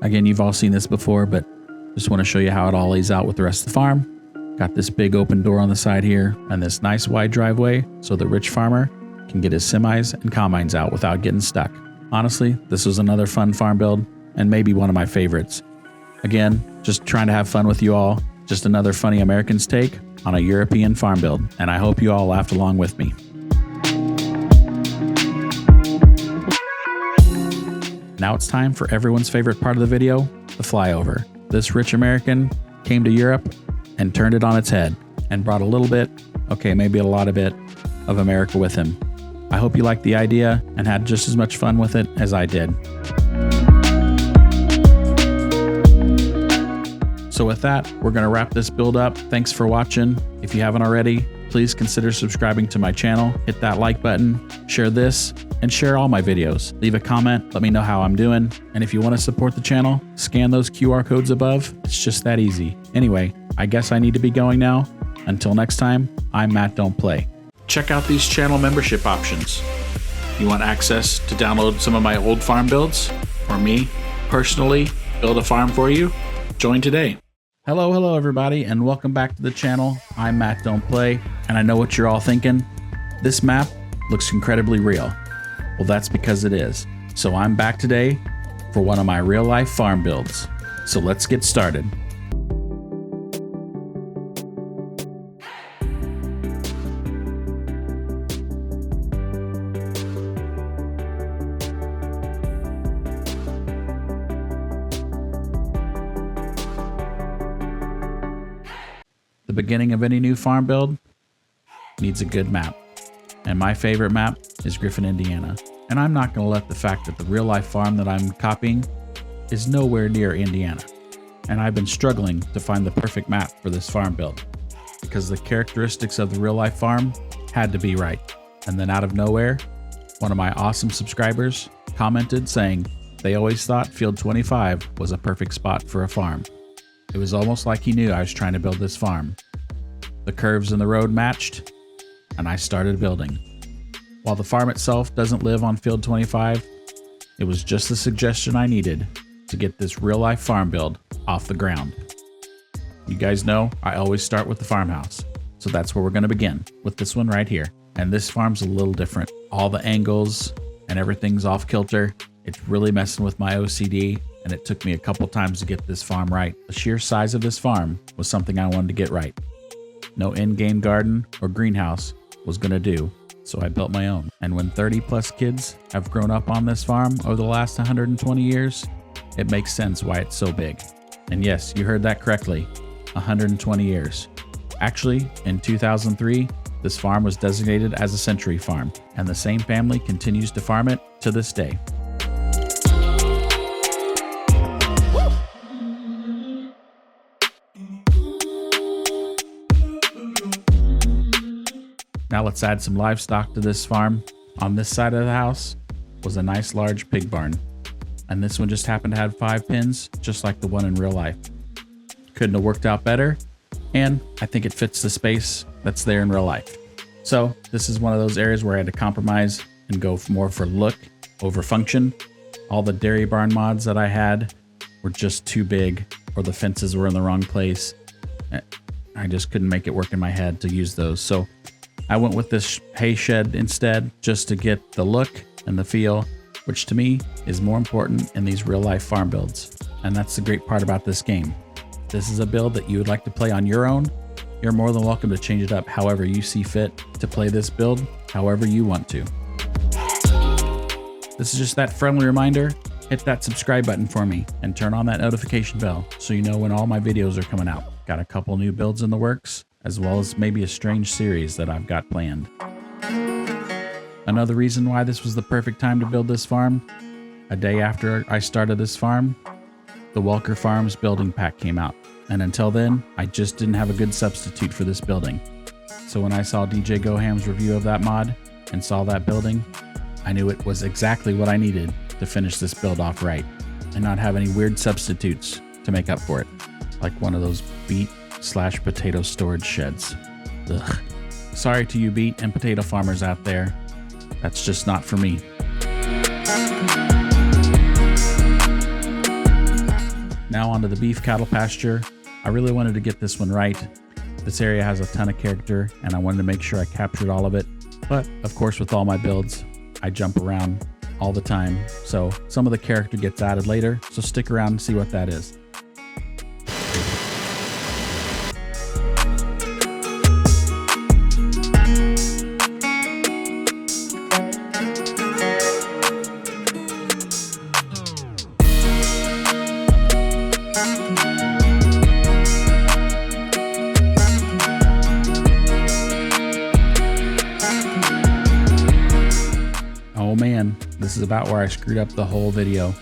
Speaker 1: Again, you've all seen this before, but just want to show you how it all lays out with the rest of the farm. Got this big open door on the side here and this nice wide driveway so the rich farmer can get his semis and combines out without getting stuck. Honestly, this was another fun farm build and maybe one of my favorites. Again, just trying to have fun with you all. Just another funny American's take on a European farm build, and I hope you all laughed along with me. Now it's time for everyone's favorite part of the video, the flyover. This rich American came to Europe and turned it on its head and brought a little bit, okay, maybe a lot of it, of America with him. I hope you liked the idea and had just as much fun with it as I did. So with that, we're going to wrap this build up. Thanks for watching. If you haven't already, please consider subscribing to my channel, hit that like button, share this, and share all my videos. Leave a comment, let me know how I'm doing. And if you want to support the channel, scan those QR codes above. It's just that easy. Anyway, I guess I need to be going now. Until next time, I'm Matt Don't Play. Check out these channel membership options. You want access to download some of my old farm builds? Or me, personally, build a farm for you? Join today. Hello everybody, and welcome back to the channel. I'm Matt Don't Play, and I know what you're all thinking. This map looks incredibly real. Well, that's because it is. So I'm back today for one of my real life farm builds. So let's get started. The beginning of any new farm build needs a good map. And my favorite map is Griffin, Indiana. And I'm not going to let the fact that the real life farm that I'm copying is nowhere near Indiana. And I've been struggling to find the perfect map for this farm build because the characteristics of the real life farm had to be right. And then out of nowhere, one of my awesome subscribers commented saying they always thought Field 25 was a perfect spot for a farm. It was almost like he knew I was trying to build this farm. The curves in the road matched, and I started building. While the farm itself doesn't live on Field 25, it was just the suggestion I needed to get this real life farm build off the ground. You guys know I always start with the farmhouse, so that's where we're going to begin, with this one right here. And this farm's a little different. All the angles and everything's off kilter. It's really messing with my OCD, and it took me a couple times to get this farm right. The sheer size of this farm was something I wanted to get right. No in-game garden or greenhouse was gonna do, so I built my own. And when 30 plus kids have grown up on this farm over the last 120 years, it makes sense why it's so big. And yes, you heard that correctly, 120 years. Actually, in 2003, this farm was designated as a century farm, and the same family continues to farm it to this day. Now let's add some livestock to this farm. On this side of the house was a nice large pig barn. And this one just happened to have 5 pins, just like the one in real life. Couldn't have worked out better. And I think it fits the space that's there in real life. So this is one of those areas where I had to compromise and go more for look over function. All the dairy barn mods that I had were just too big, or the fences were in the wrong place. I just couldn't make it work in my head to use those. So I went with this hay shed instead, just to get the look and the feel, which to me is more important in these real life farm builds. And that's the great part about this game. This is a build that you would like to play on your own. You're more than welcome to change it up however you see fit to play this build, however you want to. This is just that friendly reminder, hit that subscribe button for me and turn on that notification bell so you know when all my videos are coming out. Got a couple new builds in the works, as well as maybe a strange series that I've got planned. Another reason why this was the perfect time to build this farm, a day after I started this farm, the Welker Farms building pack came out. And until then, I just didn't have a good substitute for this building. So when I saw DJ Goham's review of that mod and saw that building, I knew it was exactly what I needed to finish this build off right and not have any weird substitutes to make up for it, like one of those beet/potato storage sheds. Ugh. Sorry to you beet and potato farmers out there. That's just not for me. Now onto the beef cattle pasture. I really wanted to get this one right. This area has a ton of character and I wanted to make sure I captured all of it. But of course, with all my builds, I jump around all the time. So some of the character gets added later. So stick around and see what that is. Oh man, this is about where I screwed up the whole video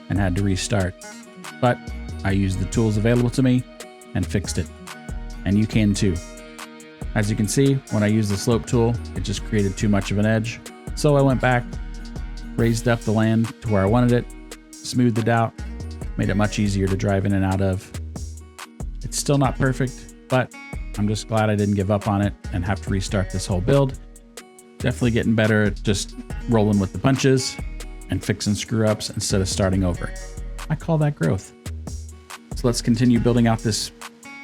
Speaker 1: and had to restart. But I used the tools available to me and fixed it. And you can too. As you can see, when I used the slope tool, it just created too much of an edge. So I went back, raised up the land to where I wanted it, smoothed it out, made it much easier to drive in and out of. It's still not perfect, but I'm just glad I didn't give up on it and have to restart this whole build. Definitely getting better at just rolling with the punches and fixing screw-ups instead of starting over. I call that growth. So let's continue building out this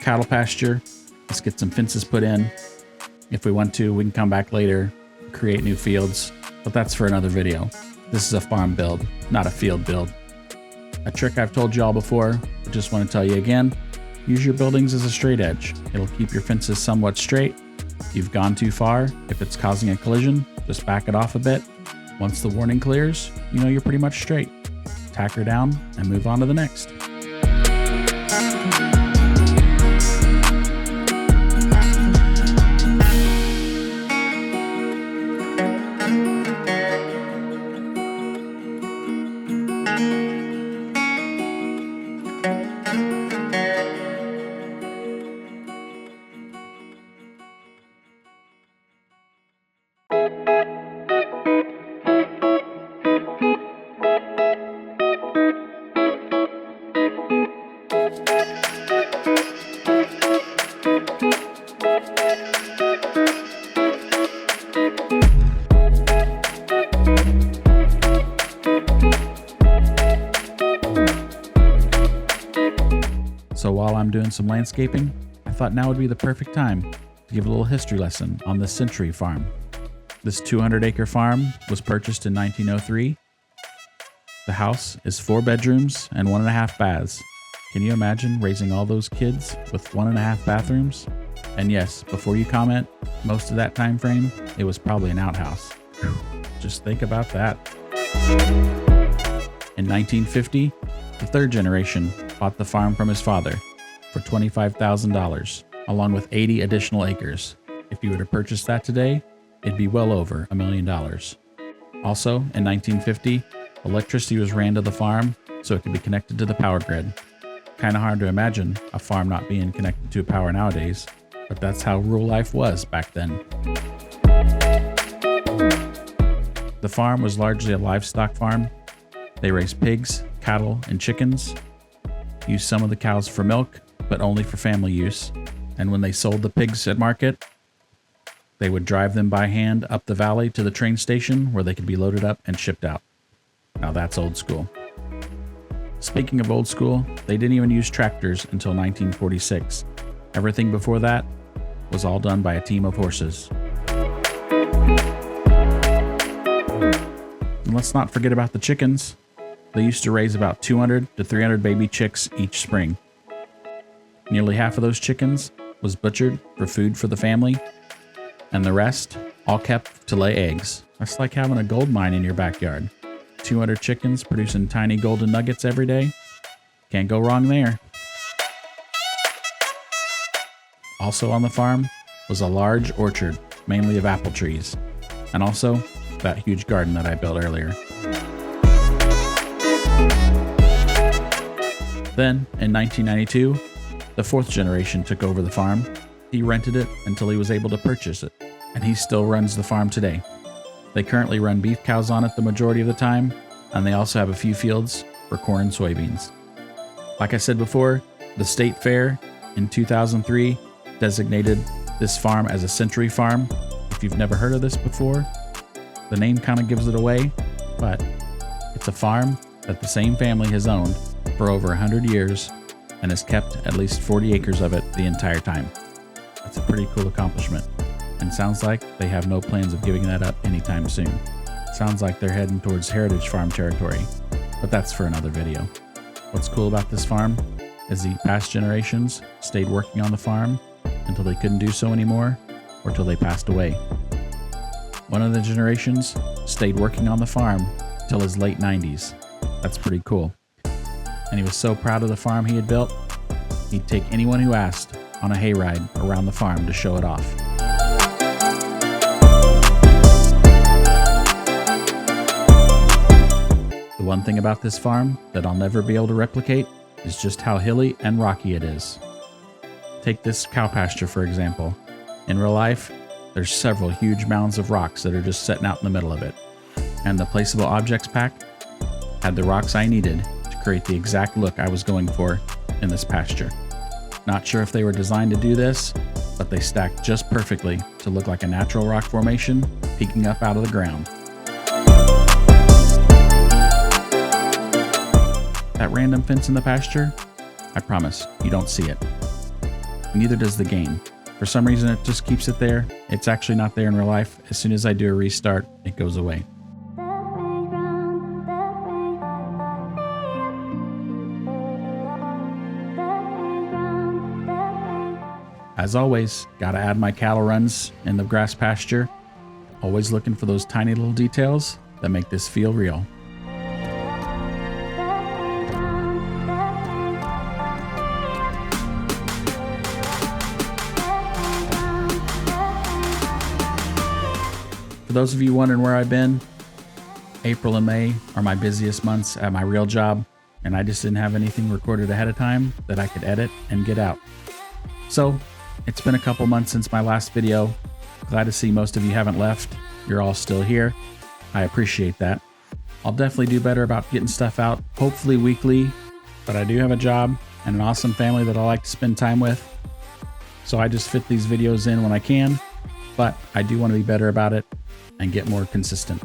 Speaker 1: cattle pasture. Let's get some fences put in. If we want to, we can come back later, create new fields, but that's for another video. This is a farm build, not a field build. A trick I've told you all before, but just want to tell you again, use your buildings as a straight edge. It'll keep your fences somewhat straight. If you've gone too far, if it's causing a collision, just back it off a bit. Once the warning clears, you know you're pretty much straight. Tack her down and move on to the next. So while I'm doing some landscaping, I thought now would be the perfect time to give a little history lesson on this Century farm. This 200-acre farm was purchased in 1903. The house is 4 bedrooms and 1.5 baths. Can you imagine raising all those kids with 1.5 bathrooms? And yes, before you comment, most of that time frame, it was probably an outhouse. Just think about that. In 1950, the third generation bought the farm from his father for $25,000, along with 80 additional acres. If you were to purchase that today, it'd be well over $1 million. Also, in 1950, electricity was ran to the farm so it could be connected to the power grid. Kinda hard to imagine a farm not being connected to power nowadays, but that's how rural life was back then. The farm was largely a livestock farm. They raised pigs, cattle, and chickens, used some of the cows for milk, but only for family use. And when they sold the pigs at market, they would drive them by hand up the valley to the train station where they could be loaded up and shipped out. Now that's old school. Speaking of old school, they didn't even use tractors until 1946. Everything before that was all done by a team of horses. And let's not forget about the chickens. They used to raise about 200 to 300 baby chicks each spring. Nearly half of those chickens was butchered for food for the family, and the rest all kept to lay eggs. That's like having a gold mine in your backyard. 200 chickens producing tiny golden nuggets every day. Can't go wrong there. Also on the farm was a large orchard, mainly of apple trees, and also that huge garden that I built earlier. Then, in 1992, the 4th generation took over the farm. He rented it until he was able to purchase it, and he still runs the farm today. They currently run beef cows on it the majority of the time, and they also have a few fields for corn and soybeans. Like I said before, the state fair in 2003 designated this farm as a Century farm. If you've never heard of this before, the name kind of gives it away, but it's a farm that the same family has owned for over 100 years and has kept at least 40 acres of it the entire time. That's a pretty cool accomplishment, and sounds like they have no plans of giving that up anytime soon. Sounds like they're heading towards heritage farm territory, but that's for another video. What's cool about this farm is the past generations stayed working on the farm until they couldn't do so anymore, or till they passed away. One of the generations stayed working on the farm till his late 90s. That's pretty cool. And he was so proud of the farm he had built, he'd take anyone who asked on a hayride around the farm to show it off. The one thing about this farm that I'll never be able to replicate is just how hilly and rocky it is. Take this cow pasture, for example. In real life, there's several huge mounds of rocks that are just sitting out in the middle of it. And the Placeable Objects pack had the rocks I needed to create the exact look I was going for in this pasture. Not sure if they were designed to do this, but they stacked just perfectly to look like a natural rock formation peeking up out of the ground. That random fence in the pasture, I promise you don't see it. neither does the game. For some reason, it just keeps it there. It's actually not there in real life. As soon as I do a restart, it goes away. As always, gotta add my cattle runs in the grass pasture. Always looking for those tiny little details that make this feel real. For those of you wondering where I've been, April and May are my busiest months at my real job, and I just didn't have anything recorded ahead of time that I could edit and get out. So, it's been a couple months since my last video. Glad to see most of you haven't left. You're all still here. I appreciate that. I'll definitely do better about getting stuff out, hopefully weekly, but I do have a job and an awesome family that I like to spend time with. So I just fit these videos in when I can, but I do want to be better about it and get more consistent.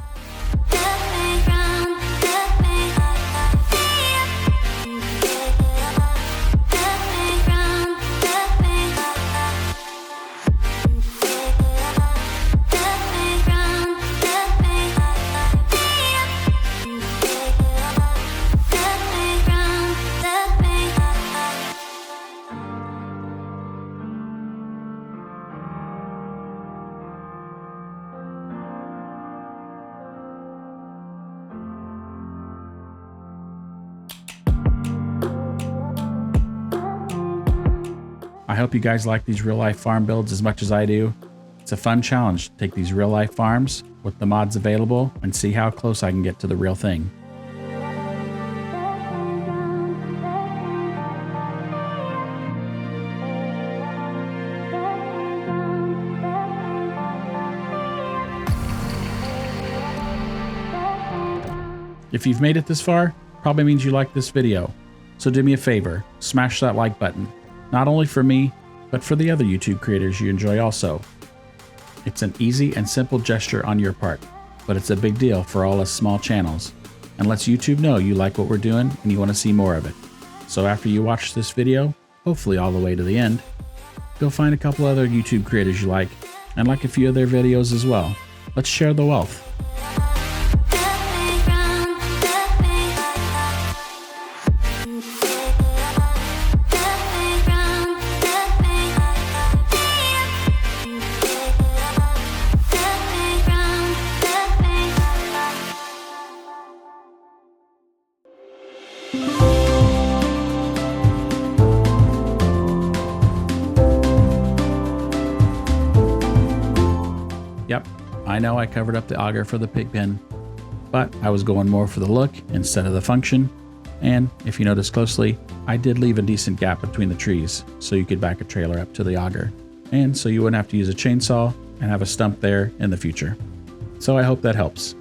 Speaker 1: I hope you guys like these real life farm builds as much as I do. It's a fun challenge to take these real life farms with the mods available and see how close I can get to the real thing. If you've made it this far, probably means you like this video. So do me a favor, smash that like button. Not only for me, but for the other YouTube creators you enjoy also. It's an easy and simple gesture on your part, but it's a big deal for all us small channels, and lets YouTube know you like what we're doing and you want to see more of it. So after you watch this video, hopefully all the way to the end, go find a couple other YouTube creators you like, and like a few of their videos as well. Let's share the wealth. Yep, I know I covered up the auger for the pig pen, but I was going more for the look instead of the function, and if you notice closely, I did leave a decent gap between the trees so you could back a trailer up to the auger, and so you wouldn't have to use a chainsaw and have a stump there in the future. So I hope that helps.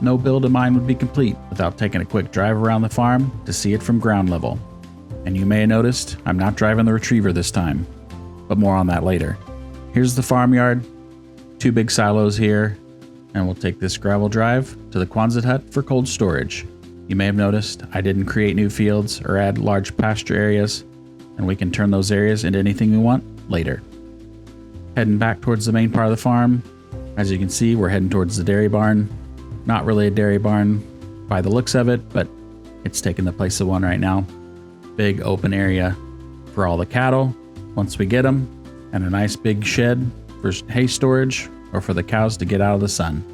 Speaker 1: No build of mine would be complete without taking a quick drive around the farm to see it from ground level. And you may have noticed I'm not driving the retriever this time, but more on that later. Here's the farmyard, 2 big silos here, and we'll take this gravel drive to the Quonset hut for cold storage. You may have noticed I didn't create new fields or add large pasture areas, and we can turn those areas into anything we want later. Heading back towards the main part of the farm, as you can see, we're heading towards the dairy barn. Not really a dairy barn by the looks of it, but it's taking the place of one right now. Big open area for all the cattle once we get them, and a nice big shed for hay storage or for the cows to get out of the sun.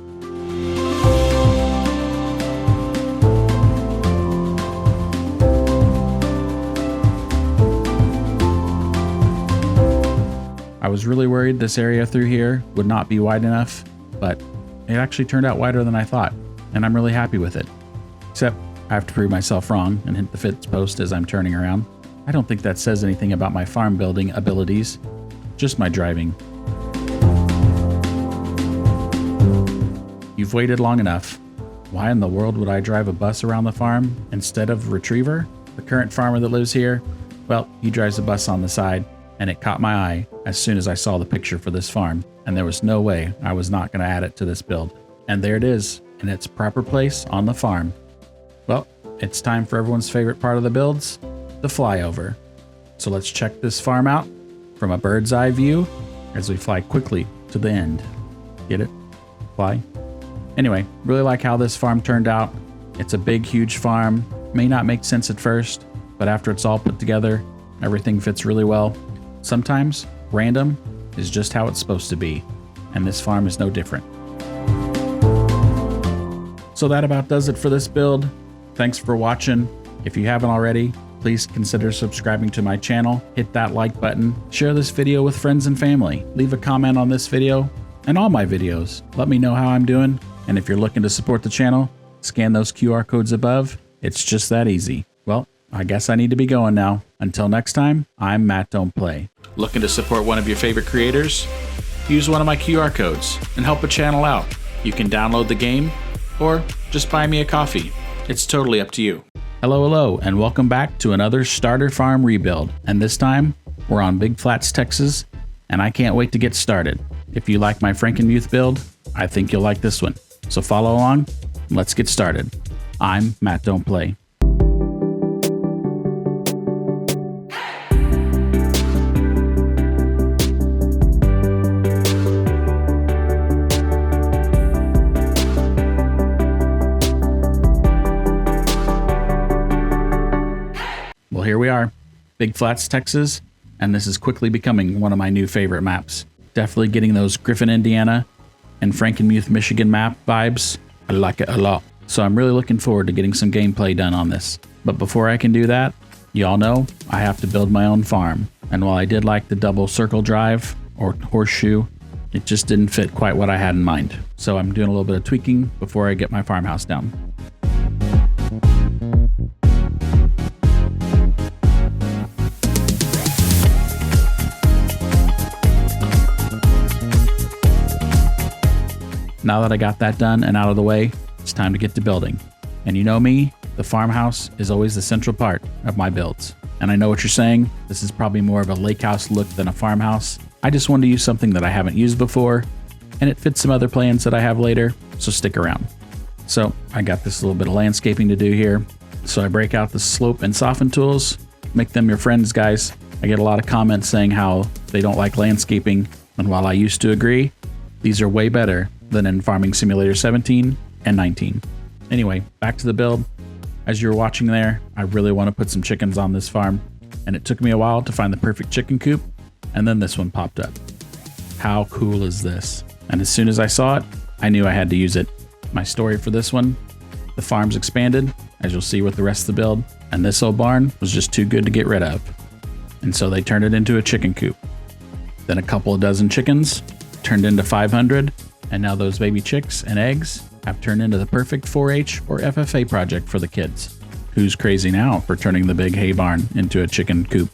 Speaker 1: I was really worried this area through here would not be wide enough, but it actually turned out wider than I thought, and I'm really happy with it. Except, I have to prove myself wrong and hit the fence post as I'm turning around. I don't think that says anything about my farm building abilities, just my driving. You've waited long enough. Why in the world would I drive a bus around the farm instead of Retriever? The current farmer that lives here, well, he drives a bus on the side, and it caught my eye as soon as I saw the picture for this farm, and there was no way I was not going to add it to this build. And there it is, in its proper place on the farm. Well, it's time for everyone's favorite part of the builds, the flyover. So let's check this farm out from a bird's eye view as we fly quickly to the end. Get it? Fly? Anyway, really like how this farm turned out. It's a big, huge farm. May not make sense at first, but after it's all put together, everything fits really well. Sometimes, random is just how it's supposed to be, and this farm is no different. So that about does it for this build. Thanks for watching. If you haven't already, please consider subscribing to my channel, hit that like button, share this video with friends and family, leave a comment on this video and all my videos. Let me know how I'm doing, and if you're looking to support the channel, scan those QR codes above. It's just that easy. Well, I guess I need to be going now. Until next time, I'm Matt Don't Play. Looking to support one of your favorite creators? Use one of my QR codes and help a channel out. You can download the game or just buy me a coffee. It's totally up to you. Hello, and welcome back to another starter farm rebuild. And this time, we're on Big Flats, Texas, and I can't wait to get started. If you like my Frankenmuth build, I think you'll like this one. So follow along, and let's get started. I'm Matt Don't Play. Well, here we are, Big Flats, Texas, and this is quickly becoming one of my new favorite maps. Definitely getting those Griffin, Indiana, and Frankenmuth, Michigan map vibes. I like it a lot. So I'm really looking forward to getting some gameplay done on this. But before I can do that, y'all know I have to build my own farm. And while I did like the double circle drive, or horseshoe, it just didn't fit quite what I had in mind. So I'm doing a little bit of tweaking before I get my farmhouse down. Now that I got that done and out of the way, it's time to get to building. And you know me, the farmhouse is always the central part of my builds. And I know what you're saying, this is probably more of a lake house look than a farmhouse. I just wanted to use something that I haven't used before, and it fits some other plans that I have later, so stick around. So I got this little bit of landscaping to do here. So I break out the slope and soften tools, make them your friends, guys. I get a lot of comments saying how they don't like landscaping, and while I used to agree, these are way better than in Farming Simulator 17 and 19. Anyway, back to the build. As you were watching there, I really want to put some chickens on this farm, and it took me a while to find the perfect chicken coop, and then this one popped up. How cool is this? And as soon as I saw it, I knew I had to use it. My story for this one, the farm's expanded, as you'll see with the rest of the build, and this old barn was just too good to get rid of. And so they turned it into a chicken coop. Then a couple of dozen chickens turned into 500, and now those baby chicks and eggs have turned into the perfect 4-H or FFA project for the kids. Who's crazy now for turning the big hay barn into a chicken coop?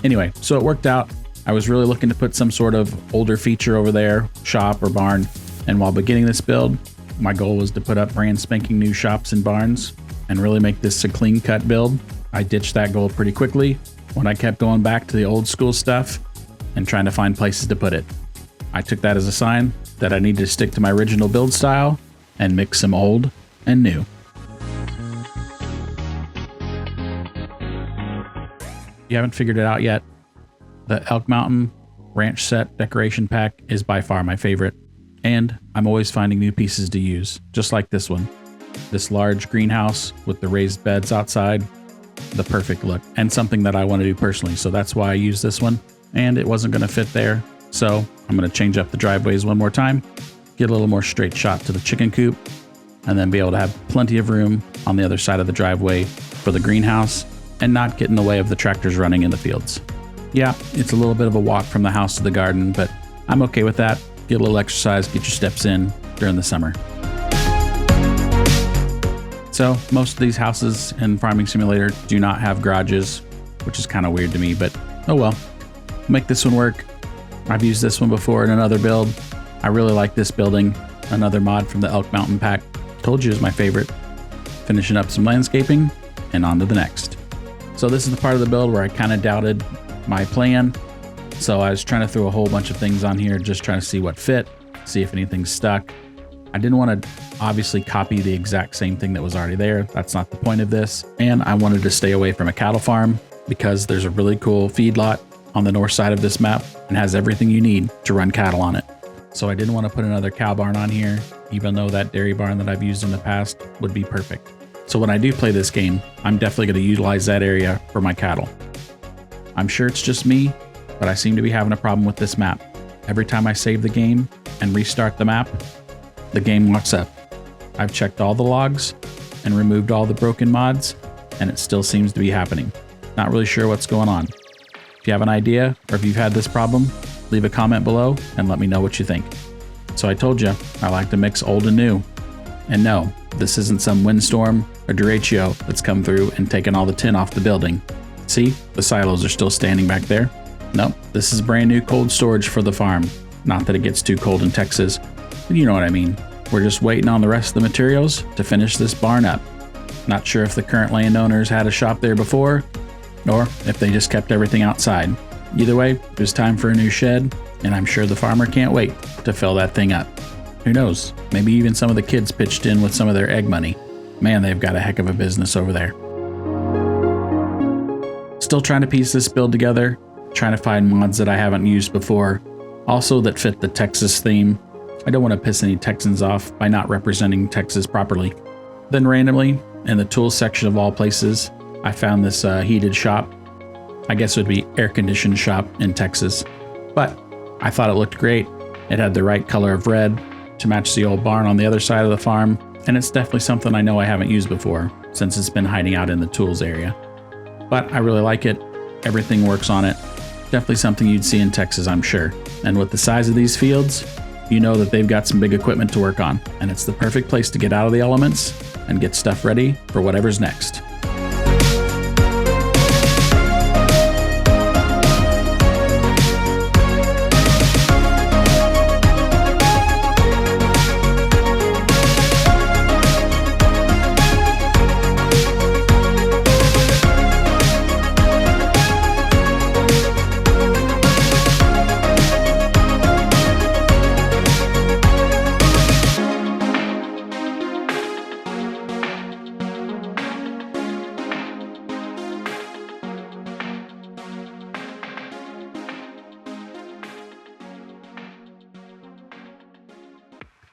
Speaker 1: Anyway, so it worked out. I was really looking to put some sort of older feature over there, shop or barn, and while beginning this build, my goal was to put up brand spanking new shops and barns and really make this a clean cut build. I ditched that goal pretty quickly when I kept going back to the old school stuff and trying to find places to put it. I took that as a sign that I needed to stick to my original build style and mix some old and new. If you haven't figured it out yet, the Elk Mountain Ranch Set Decoration Pack is by far my favorite, and I'm always finding new pieces to use, just like this one. This large greenhouse with the raised beds outside, the perfect look, and something that I want to do personally, so that's why I use this one, and it wasn't going to fit there. So I'm going to change up the driveways one more time, get a little more straight shot to the chicken coop, and then be able to have plenty of room on the other side of the driveway for the greenhouse and not get in the way of the tractors running in the fields. Yeah, it's a little bit of a walk from the house to the garden, but I'm okay with that. Get a little exercise, get your steps in during the summer. So most of these houses in Farming Simulator do not have garages, which is kind of weird to me, but oh well. Make this one work. I've used this one before in another build. I really like this building. Another mod from the Elk Mountain pack. Told you is my favorite. Finishing up some landscaping and on to the next. So this is the part of the build where I kind of doubted my plan. So I was trying to throw a whole bunch of things on here, just trying to see what fit, see if anything stuck. I didn't want to obviously copy the exact same thing that was already there. That's not the point of this. And I wanted to stay away from a cattle farm because there's a really cool feedlot on the north side of this map and has everything you need to run cattle on it. So I didn't want to put another cow barn on here, even though that dairy barn that I've used in the past would be perfect. So when I do play this game, I'm definitely going to utilize that area for my cattle. I'm sure it's just me, but I seem to be having a problem with this map. Every time I save the game and restart the map, the game locks up. I've checked all the logs and removed all the broken mods, and it still seems to be happening. Not really sure what's going on. If you have an idea, or if you've had this problem, leave a comment below and let me know what you think. So I told you, I like to mix old and new. And no, this isn't some windstorm or derecho that's come through and taken all the tin off the building. See, the silos are still standing back there. Nope, this is brand new cold storage for the farm. Not that it gets too cold in Texas, but you know what I mean. We're just waiting on the rest of the materials to finish this barn up. Not sure if the current landowners had a shop there before, or if they just kept everything outside. Either way, it was time for a new shed, and I'm sure the farmer can't wait to fill that thing up. Who knows, maybe even some of the kids pitched in with some of their egg money. Man, they've got a heck of a business over there. Still trying to piece this build together, trying to find mods that I haven't used before, also that fit the Texas theme. I don't want to piss any Texans off by not representing Texas properly. Then randomly, in the tools section of all places, I found this heated shop. I guess it would be air-conditioned shop in Texas. But I thought it looked great. It had the right color of red to match the old barn on the other side of the farm, and it's definitely something I know I haven't used before, since it's been hiding out in the tools area. But I really like it. Everything works on it. Definitely something you'd see in Texas, I'm sure. And with the size of these fields, you know that they've got some big equipment to work on, and it's the perfect place to get out of the elements and get stuff ready for whatever's next.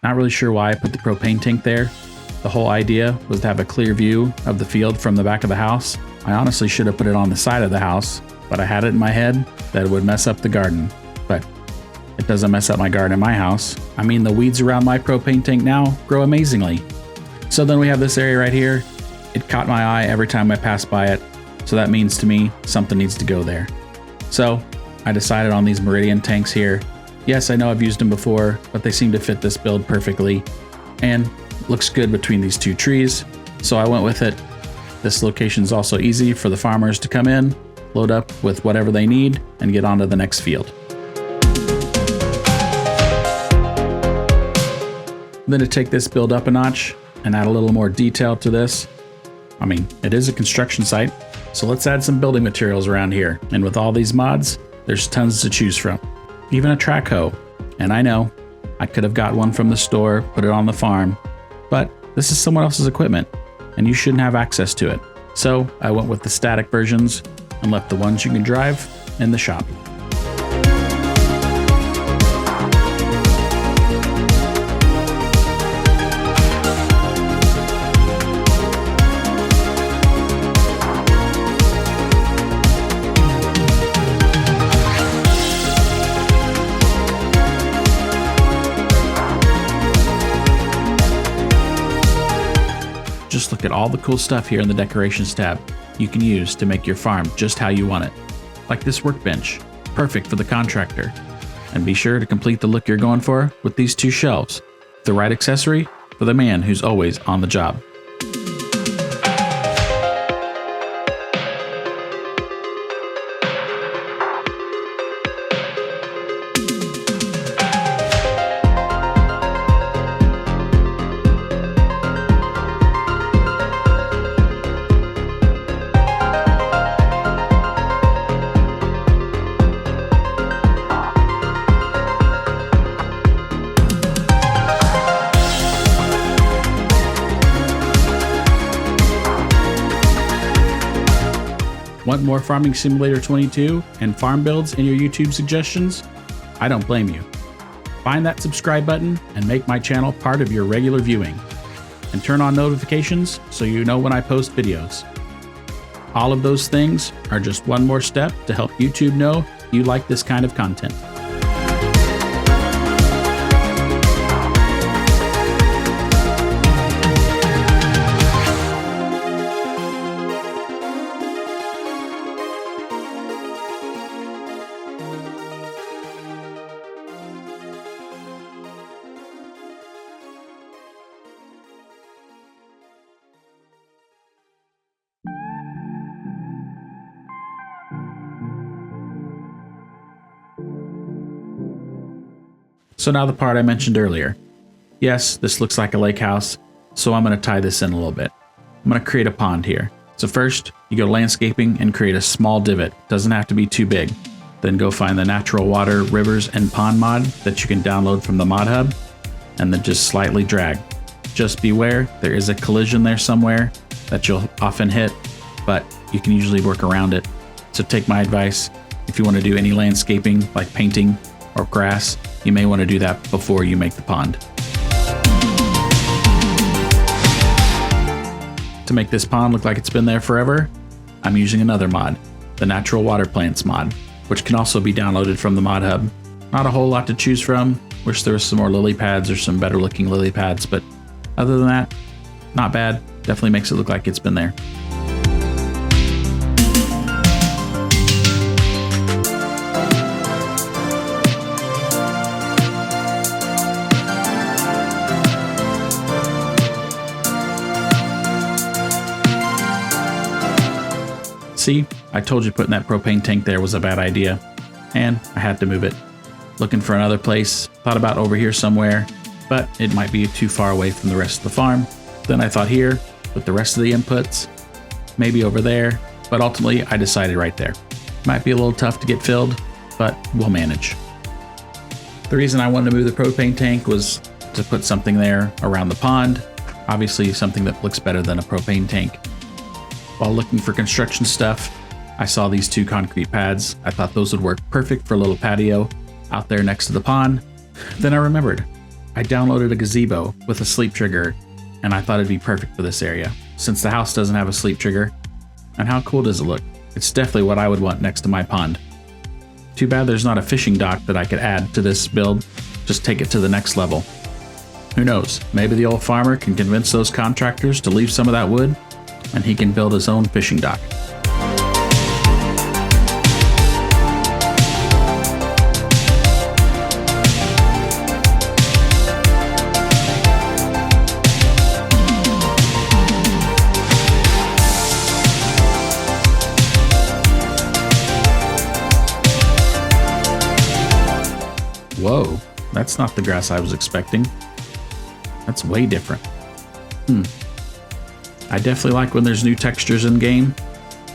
Speaker 1: Not really sure why I put the propane tank there. The whole idea was to have a clear view of the field from the back of the house. I honestly should have put it on the side of the house, but I had it in my head that it would mess up the garden. But it doesn't mess up my garden in my house. I mean, the weeds around my propane tank now grow amazingly. So then we have this area right here. It caught my eye every time I passed by it. So that means to me, something needs to go there. So I decided on these Meridian tanks here. Yes, I know I've used them before, but they seem to fit this build perfectly and looks good between these two trees. So I went with it. This location is also easy for the farmers to come in, load up with whatever they need, and get on to the next field. Then to take this build up a notch and add a little more detail to this, I mean, it is a construction site, so let's add some building materials around here. And with all these mods, there's tons to choose from. Even a track hoe. And I know, I could have got one from the store, put it on the farm, but this is someone else's equipment, and you shouldn't have access to it. So I went with the static versions and left the ones you can drive in the shop. Just look at all the cool stuff here in the decorations tab you can use to make your farm just how you want it. Like this workbench, perfect for the contractor. And be sure to complete the look you're going for with these two shelves, the right accessory for the man who's always on the job. Want more Farming Simulator 22 and farm builds in your YouTube suggestions? I don't blame you. Find that subscribe button and make my channel part of your regular viewing. And turn on notifications so you know when I post videos. All of those things are just one more step to help YouTube know you like this kind of content. So now the part I mentioned earlier. Yes, this looks like a lake house, so I'm going to tie this in a little bit. I'm going to create a pond here. So first, you go landscaping and create a small divot. Doesn't have to be too big. Then go find the natural water, rivers, and pond mod that you can download from the mod hub, and then just slightly drag. Just beware, there is a collision there somewhere that you'll often hit, but you can usually work around it. So take my advice, if you want to do any landscaping like painting or grass, you may want to do that before you make the pond. To make this pond look like it's been there forever, I'm using another mod, the Natural Water Plants mod, which can also be downloaded from the mod hub. Not a whole lot to choose from. Wish there was some more lily pads or some better looking lily pads, but other than that, not bad. Definitely makes it look like it's been there. See, I told you putting that propane tank there was a bad idea, and I had to move it. Looking for another place, thought about over here somewhere, but it might be too far away from the rest of the farm. Then I thought here, with the rest of the inputs, maybe over there, but ultimately I decided right there. Might be a little tough to get filled, but we'll manage. The reason I wanted to move the propane tank was to put something there around the pond, obviously something that looks better than a propane tank. While looking for construction stuff, I saw these two concrete pads. I thought those would work perfect for a little patio out there next to the pond. Then I remembered, I downloaded a gazebo with a sleep trigger, and I thought it'd be perfect for this area, since the house doesn't have a sleep trigger. And how cool does it look? It's definitely what I would want next to my pond. Too bad there's not a fishing dock that I could add to this build, just take it to the next level. Who knows, maybe the old farmer can convince those contractors to leave some of that wood, and he can build his own fishing dock. Whoa, that's not the grass I was expecting. That's way different. I definitely like when there's new textures in game,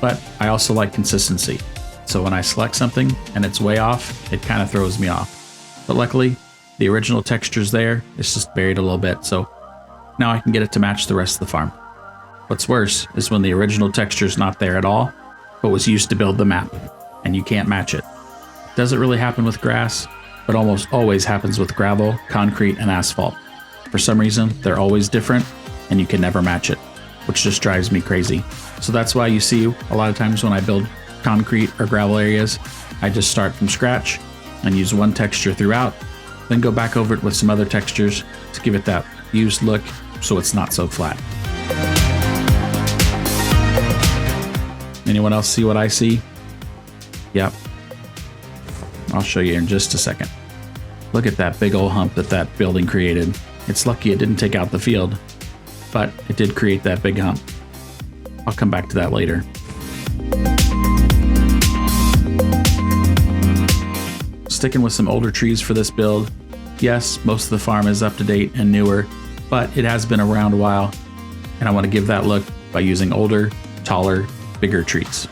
Speaker 1: but I also like consistency. So when I select something and it's way off, it kind of throws me off. But luckily, the original texture's there, it's just buried a little bit, so now I can get it to match the rest of the farm. What's worse is when the original texture's not there at all, but was used to build the map, and you can't match it. Doesn't really happen with grass, but almost always happens with gravel, concrete, and asphalt. For some reason, they're always different, and you can never match it, which just drives me crazy. So that's why you see a lot of times when I build concrete or gravel areas, I just start from scratch and use one texture throughout, then go back over it with some other textures to give it that used look so it's not so flat. Anyone else see what I see? Yep. I'll show you in just a second. Look at that big old hump that that building created. It's lucky it didn't take out the field, but it did create that big hump. I'll come back to that later. Sticking with some older trees for this build. Yes, most of the farm is up to date and newer, but it has been around a while, and I want to give that look by using older, taller, bigger trees.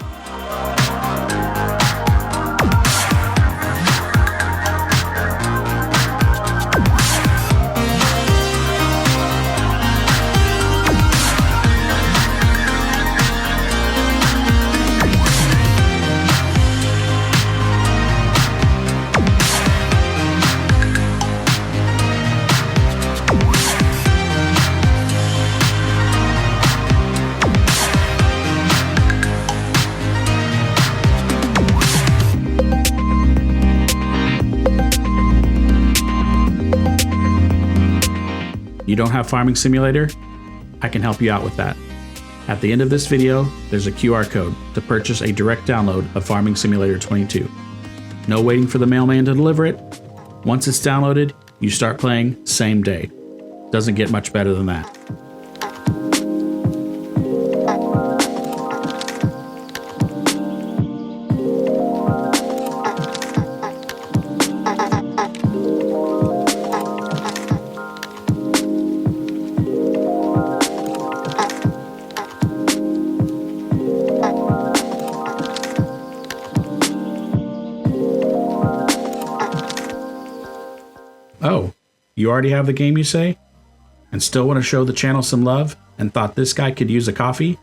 Speaker 1: You don't have Farming Simulator? I can help you out with that. At the end of this video, there's a QR code to purchase a direct download of Farming Simulator 22. No waiting for the mailman to deliver it. Once it's downloaded, you start playing same day. Doesn't get much better than that. Oh, you already have the game, you say? And still want to show the channel some love and thought this guy could use a coffee?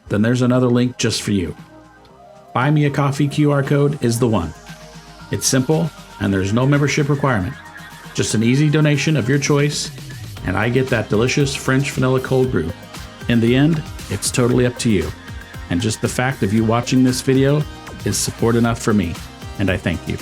Speaker 1: Then there's another link just for you. Buy Me a Coffee QR code is the one. It's simple and there's no membership requirement. Just an easy donation of your choice and I get that delicious French vanilla cold brew. In the end, it's totally up to you. And just the fact of you watching this video is support enough for me, and I thank you.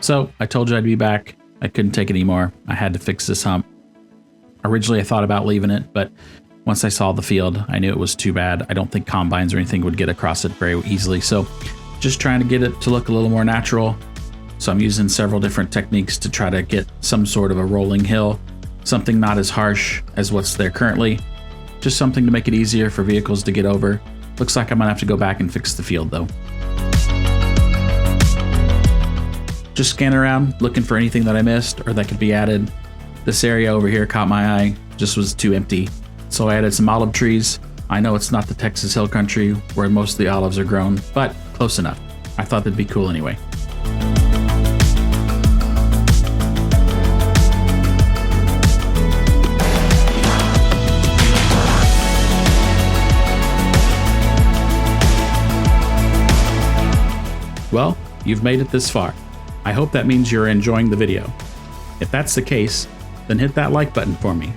Speaker 1: So, I told you I'd be back. I couldn't take it anymore. I had to fix this hump. Originally, I thought about leaving it, but once I saw the field, I knew it was too bad. I don't think combines or anything would get across it very easily. So, just trying to get it to look a little more natural. So, I'm using several different techniques to try to get some sort of a rolling hill. Something not as harsh as what's there currently. Just something to make it easier for vehicles to get over. Looks like I'm gonna have to go back and fix the field though. Just scanning around, looking for anything that I missed or that could be added. This area over here caught my eye, just was too empty. So I added some olive trees. I know it's not the Texas Hill Country where most of the olives are grown, but close enough. I thought that'd be cool anyway. Well, you've made it this far. I hope that means you're enjoying the video. If that's the case, then hit that like button for me.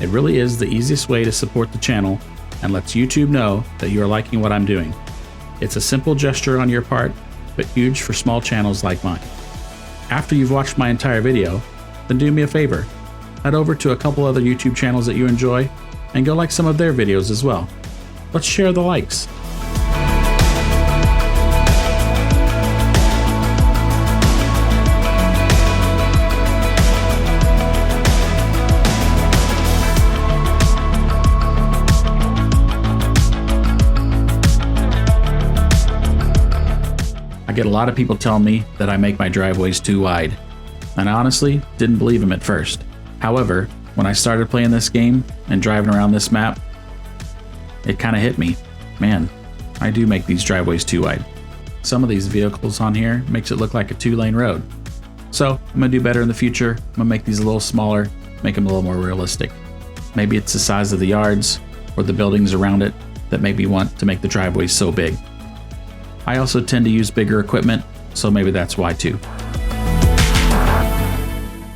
Speaker 1: It really is the easiest way to support the channel and lets YouTube know that you are liking what I'm doing. It's a simple gesture on your part, but huge for small channels like mine. After you've watched my entire video, then do me a favor. Head over to a couple other YouTube channels that you enjoy and go like some of their videos as well. Let's share the likes. I get a lot of people telling me that I make my driveways too wide, and I honestly didn't believe them at first. However, when I started playing this game and driving around this map, it kind of hit me. Man, I do make these driveways too wide. Some of these vehicles on here makes it look like a 2-lane road. So I'm gonna do better in the future. I'm gonna make these a little smaller, make them a little more realistic. Maybe it's the size of the yards or the buildings around it that make me want to make the driveways so big. I also tend to use bigger equipment, so maybe that's why too.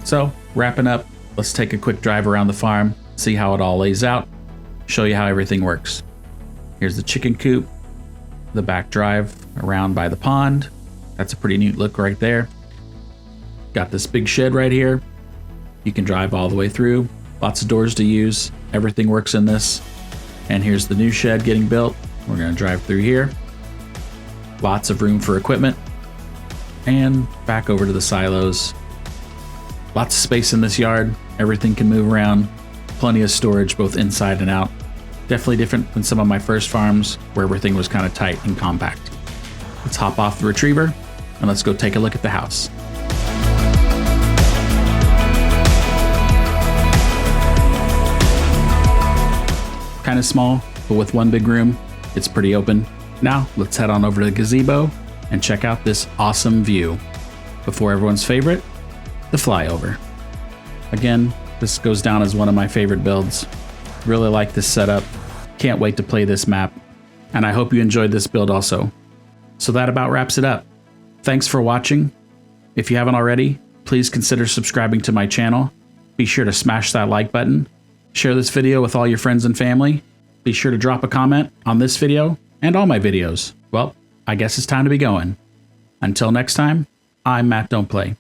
Speaker 1: So, wrapping up, let's take a quick drive around the farm, see how it all lays out, show you how everything works. Here's the chicken coop, the back drive around by the pond. That's a pretty neat look right there. Got this big shed right here. You can drive all the way through, lots of doors to use, everything works in this. And here's the new shed getting built. We're gonna drive through here. Lots of room for equipment. And back over to the silos. Lots of space in this yard. Everything can move around. Plenty of storage both inside and out. Definitely different than some of my first farms where everything was kind of tight and compact. Let's hop off the retriever and let's go take a look at the house. Kind of small, but with one big room, it's pretty open. Now let's head on over to the gazebo and check out this awesome view. Before everyone's favorite, the flyover. Again, this goes down as one of my favorite builds. Really like this setup. Can't wait to play this map. And I hope you enjoyed this build also. So that about wraps it up. Thanks for watching. If you haven't already, please consider subscribing to my channel. Be sure to smash that like button. Share this video with all your friends and family. Be sure to drop a comment on this video and all my videos. Well, I guess it's time to be going. Until next time, I'm Matt Don't Play.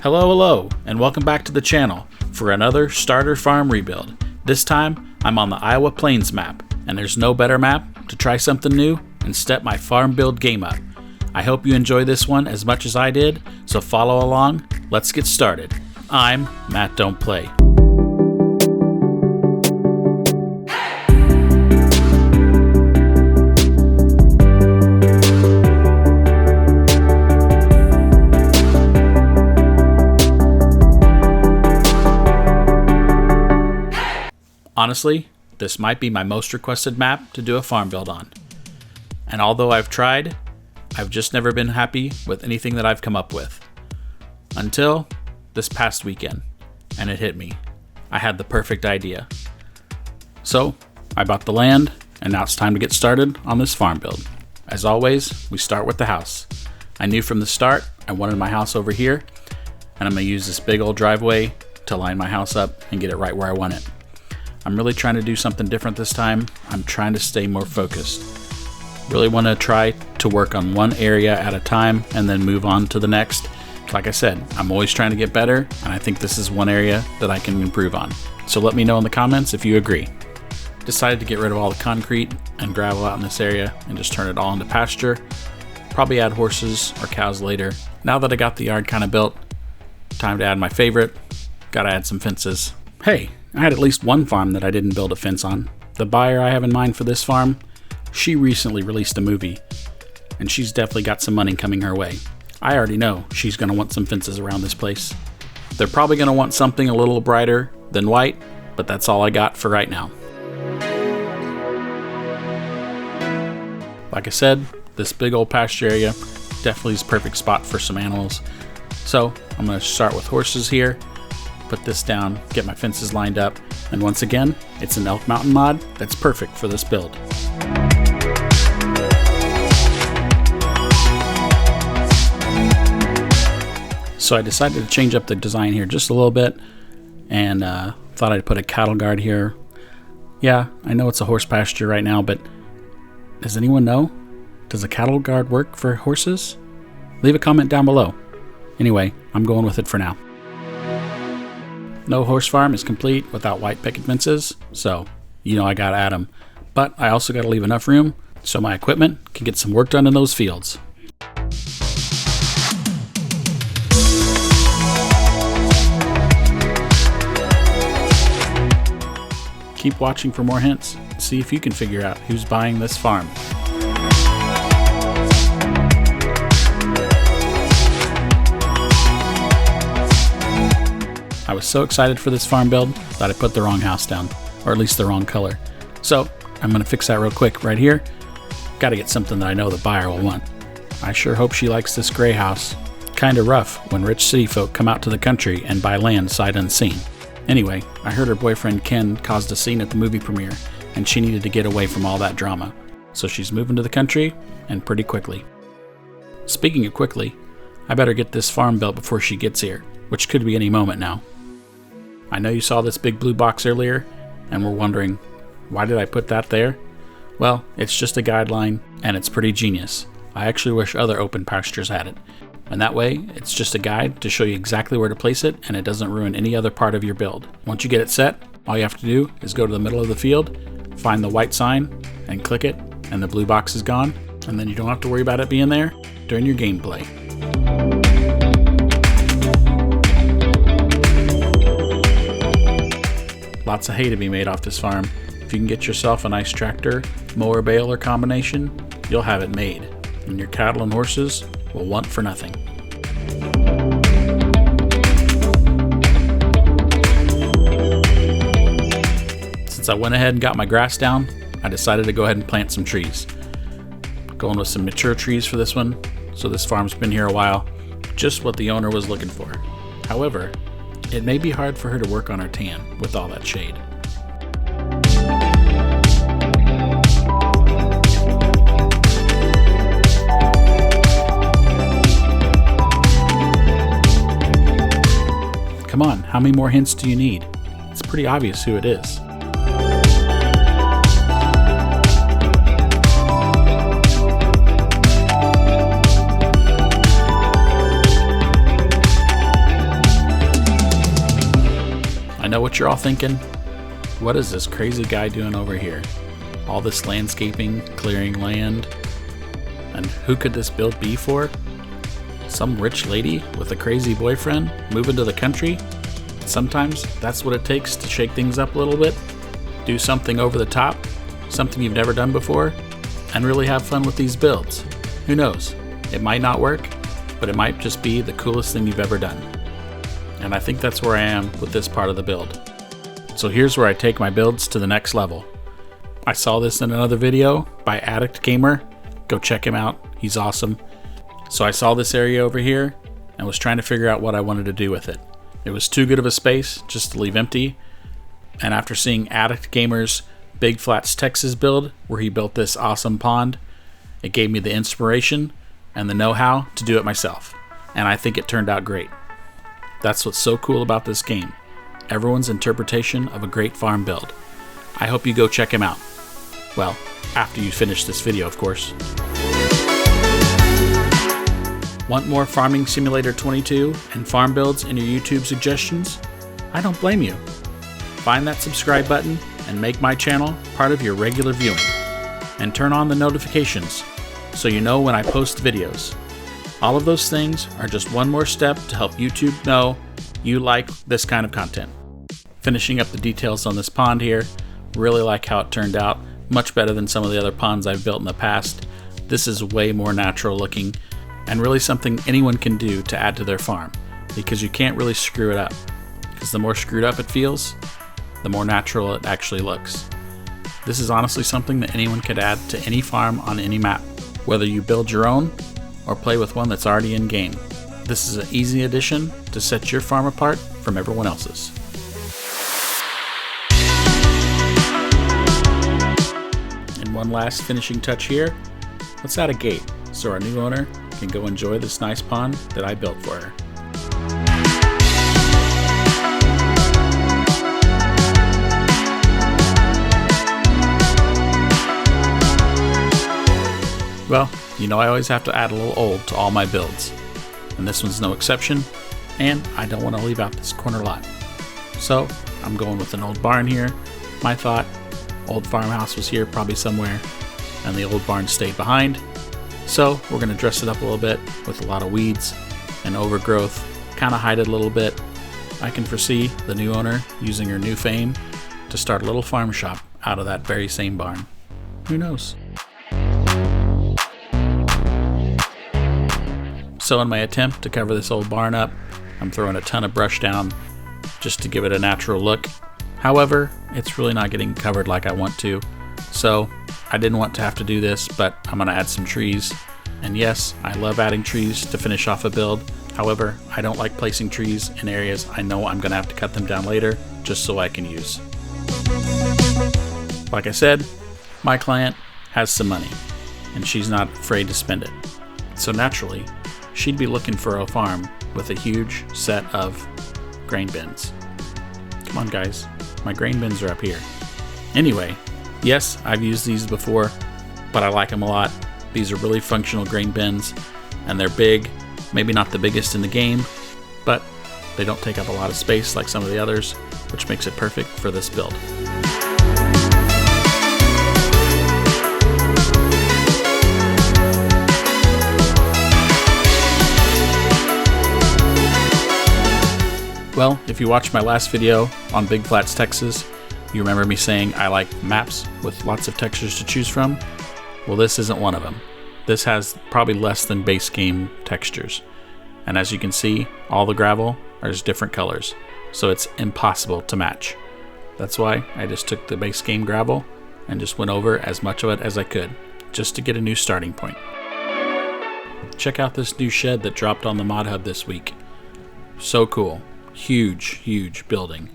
Speaker 1: Hello, and welcome back to the channel for another starter farm rebuild. This time, I'm on the Iowa Plains map, and there's no better map to try something new and step my farm build game up. I hope you enjoy this one as much as I did, so follow along. Let's get started. I'm Matt Don't Play. Honestly, this might be my most requested map to do a farm build on. And although I've tried, I've just never been happy with anything that I've come up with. Until this past weekend, and it hit me. I had the perfect idea. So, I bought the land, and now it's time to get started on this farm build. As always, we start with the house. I knew from the start I wanted my house over here, and I'm going to use this big old driveway to line my house up and get it right where I want it. I'm really trying to do something different this time. I'm trying to stay more focused. Really want to try to work on one area at a time and then move on to the next. Like I said, I'm always trying to get better, and I think this is one area that I can improve on. So let me know in the comments if you agree. Decided to get rid of all the concrete and gravel out in this area and just turn it all into pasture. Probably add horses or cows later. Now that I got the yard kind of built, time to add my favorite. Gotta add some fences. Hey, I had at least one farm that I didn't build a fence on. The buyer I have in mind for this farm, she recently released a movie, and she's definitely got some money coming her way. I already know she's going to want some fences around this place. They're probably going to want something a little brighter than white, but that's all I got for right now. Like I said, this big old pasture area definitely is a perfect spot for some animals. So I'm going to start with horses here. Put this down, get my fences lined up, and once again, it's an Elk Mountain mod that's perfect for this build. So I decided to change up the design here just a little bit, and thought I'd put a cattle guard here. Yeah, I know it's a horse pasture right now, but does anyone know? Does a cattle guard work for horses? Leave a comment down below. Anyway, I'm going with it for now. No horse farm is complete without white picket fences, so you know I gotta add them. But I also gotta leave enough room so my equipment can get some work done in those fields. Keep watching for more hints. See if you can figure out who's buying this farm. I was so excited for this farm build that I put the wrong house down, or at least the wrong color. So I'm going to fix that real quick right here. Got to get something that I know the buyer will want. I sure hope she likes this gray house. Kinda rough when rich city folk come out to the country and buy land sight unseen. Anyway, I heard her boyfriend Ken caused a scene at the movie premiere, and she needed to get away from all that drama. So she's moving to the country, and pretty quickly. Speaking of quickly, I better get this farm built before she gets here, which could be any moment now. I know you saw this big blue box earlier, and were wondering, why did I put that there? Well, it's just a guideline, and it's pretty genius. I actually wish other open pastures had it. And that way, it's just a guide to show you exactly where to place it, and it doesn't ruin any other part of your build. Once you get it set, all you have to do is go to the middle of the field, find the white sign, and click it, and the blue box is gone, and then you don't have to worry about it being there during your gameplay. Lots of hay to be made off this farm. If you can get yourself a nice tractor, mower, baler combination, you'll have it made, and your cattle and horses will want for nothing. Since I went ahead and got my grass down, I decided to go ahead and plant some trees. Going with some mature trees for this one, so this farm's been here a while, just what the owner was looking for. However, it may be hard for her to work on her tan with all that shade. Come on, how many more hints do you need? It's pretty obvious who it is. I know what you're all thinking. What is this crazy guy doing over here? All this landscaping, clearing land. And who could this build be for? Some rich lady with a crazy boyfriend moving to the country? Sometimes that's what it takes to shake things up a little bit, do something over the top, something you've never done before, and really have fun with these builds. Who knows? It might not work, but it might just be the coolest thing you've ever done. And I think that's where I am with this part of the build. So here's where I take my builds to the next level. I saw this in another video by Addict Gamer. Go check him out, he's awesome. So I saw this area over here and was trying to figure out what I wanted to do with it. It was too good of a space just to leave empty. And after seeing Addict Gamer's Big Flats, Texas build, where he built this awesome pond, it gave me the inspiration and the know-how to do it myself. And I think it turned out great. That's what's so cool about this game. Everyone's interpretation of a great farm build. I hope you go check him out. Well, after you finish this video, of course. Want more Farming Simulator 22 and farm builds in your YouTube suggestions? I don't blame you. Find that subscribe button and make my channel part of your regular viewing. And turn on the notifications so you know when I post videos. All of those things are just one more step to help YouTube know you like this kind of content. Finishing up the details on this pond here, really like how it turned out. Much better than some of the other ponds I've built in the past. This is way more natural looking and really something anyone can do to add to their farm, because you can't really screw it up. Because the more screwed up it feels, the more natural it actually looks. This is honestly something that anyone could add to any farm on any map, whether you build your own or play with one that's already in game. This is an easy addition to set your farm apart from everyone else's. And one last finishing touch here, let's add a gate so our new owner can go enjoy this nice pond that I built for her. Well, you know I always have to add a little old to all my builds, and this one's no exception, and I don't want to leave out this corner lot. So I'm going with an old barn here. My thought, old farmhouse was here probably somewhere, and the old barn stayed behind. So we're going to dress it up a little bit with a lot of weeds and overgrowth, kind of hide it a little bit. I can foresee the new owner using her new fame to start a little farm shop out of that very same barn. Who knows? So in my attempt to cover this old barn up, I'm throwing a ton of brush down just to give it a natural look. However, it's really not getting covered like I want to. So I didn't want to have to do this, but I'm going to add some trees. And yes, I love adding trees to finish off a build. However, I don't like placing trees in areas I know I'm going to have to cut them down later just so I can use. Like I said, my client has some money and she's not afraid to spend it. So naturally, she'd be looking for a farm with a huge set of grain bins. Come on guys, my grain bins are up here. Anyway, yes, I've used these before, but I like them a lot. These are really functional grain bins, and they're big, maybe not the biggest in the game, but they don't take up a lot of space like some of the others, which makes it perfect for this build. Well, if you watched my last video on Big Flats, Texas, you remember me saying I like maps with lots of textures to choose from. Well, this isn't one of them. This has probably less than base game textures. And as you can see, all the gravel is different colors, so it's impossible to match. That's why I just took the base game gravel and just went over as much of it as I could, just to get a new starting point. Check out this new shed that dropped on the Mod Hub this week. So cool. Huge building.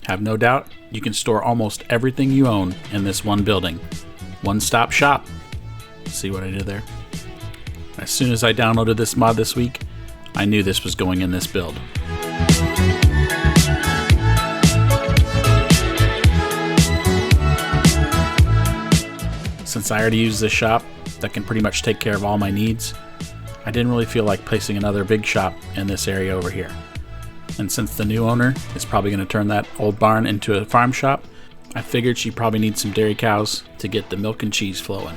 Speaker 1: Have no doubt you can store almost everything you own in this one building. One-stop shop. See what I did there? As soon as I downloaded this mod this week, I knew this was going in this build. Since I already use this shop that can pretty much take care of all my needs, I didn't really feel like placing another big shop in this area over here. And since the new owner is probably going to turn that old barn into a farm shop, I figured she probably needs some dairy cows to get the milk and cheese flowing.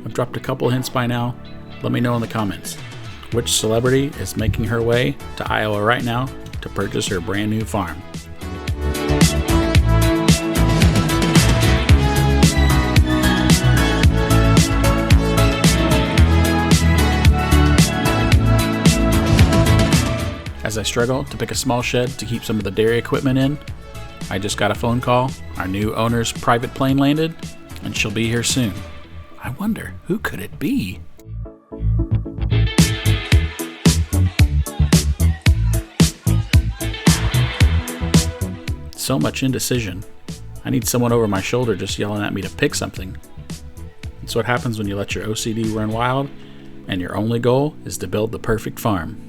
Speaker 1: I've dropped a couple hints by now. Let me know in the comments. Which celebrity is making her way to Iowa right now to purchase her brand new farm? As I struggle to pick a small shed to keep some of the dairy equipment in, I just got a phone call. Our new owner's private plane landed, and she'll be here soon. I wonder, who could it be? So much indecision. I need someone over my shoulder just yelling at me to pick something. It's what happens when you let your OCD run wild and your only goal is to build the perfect farm.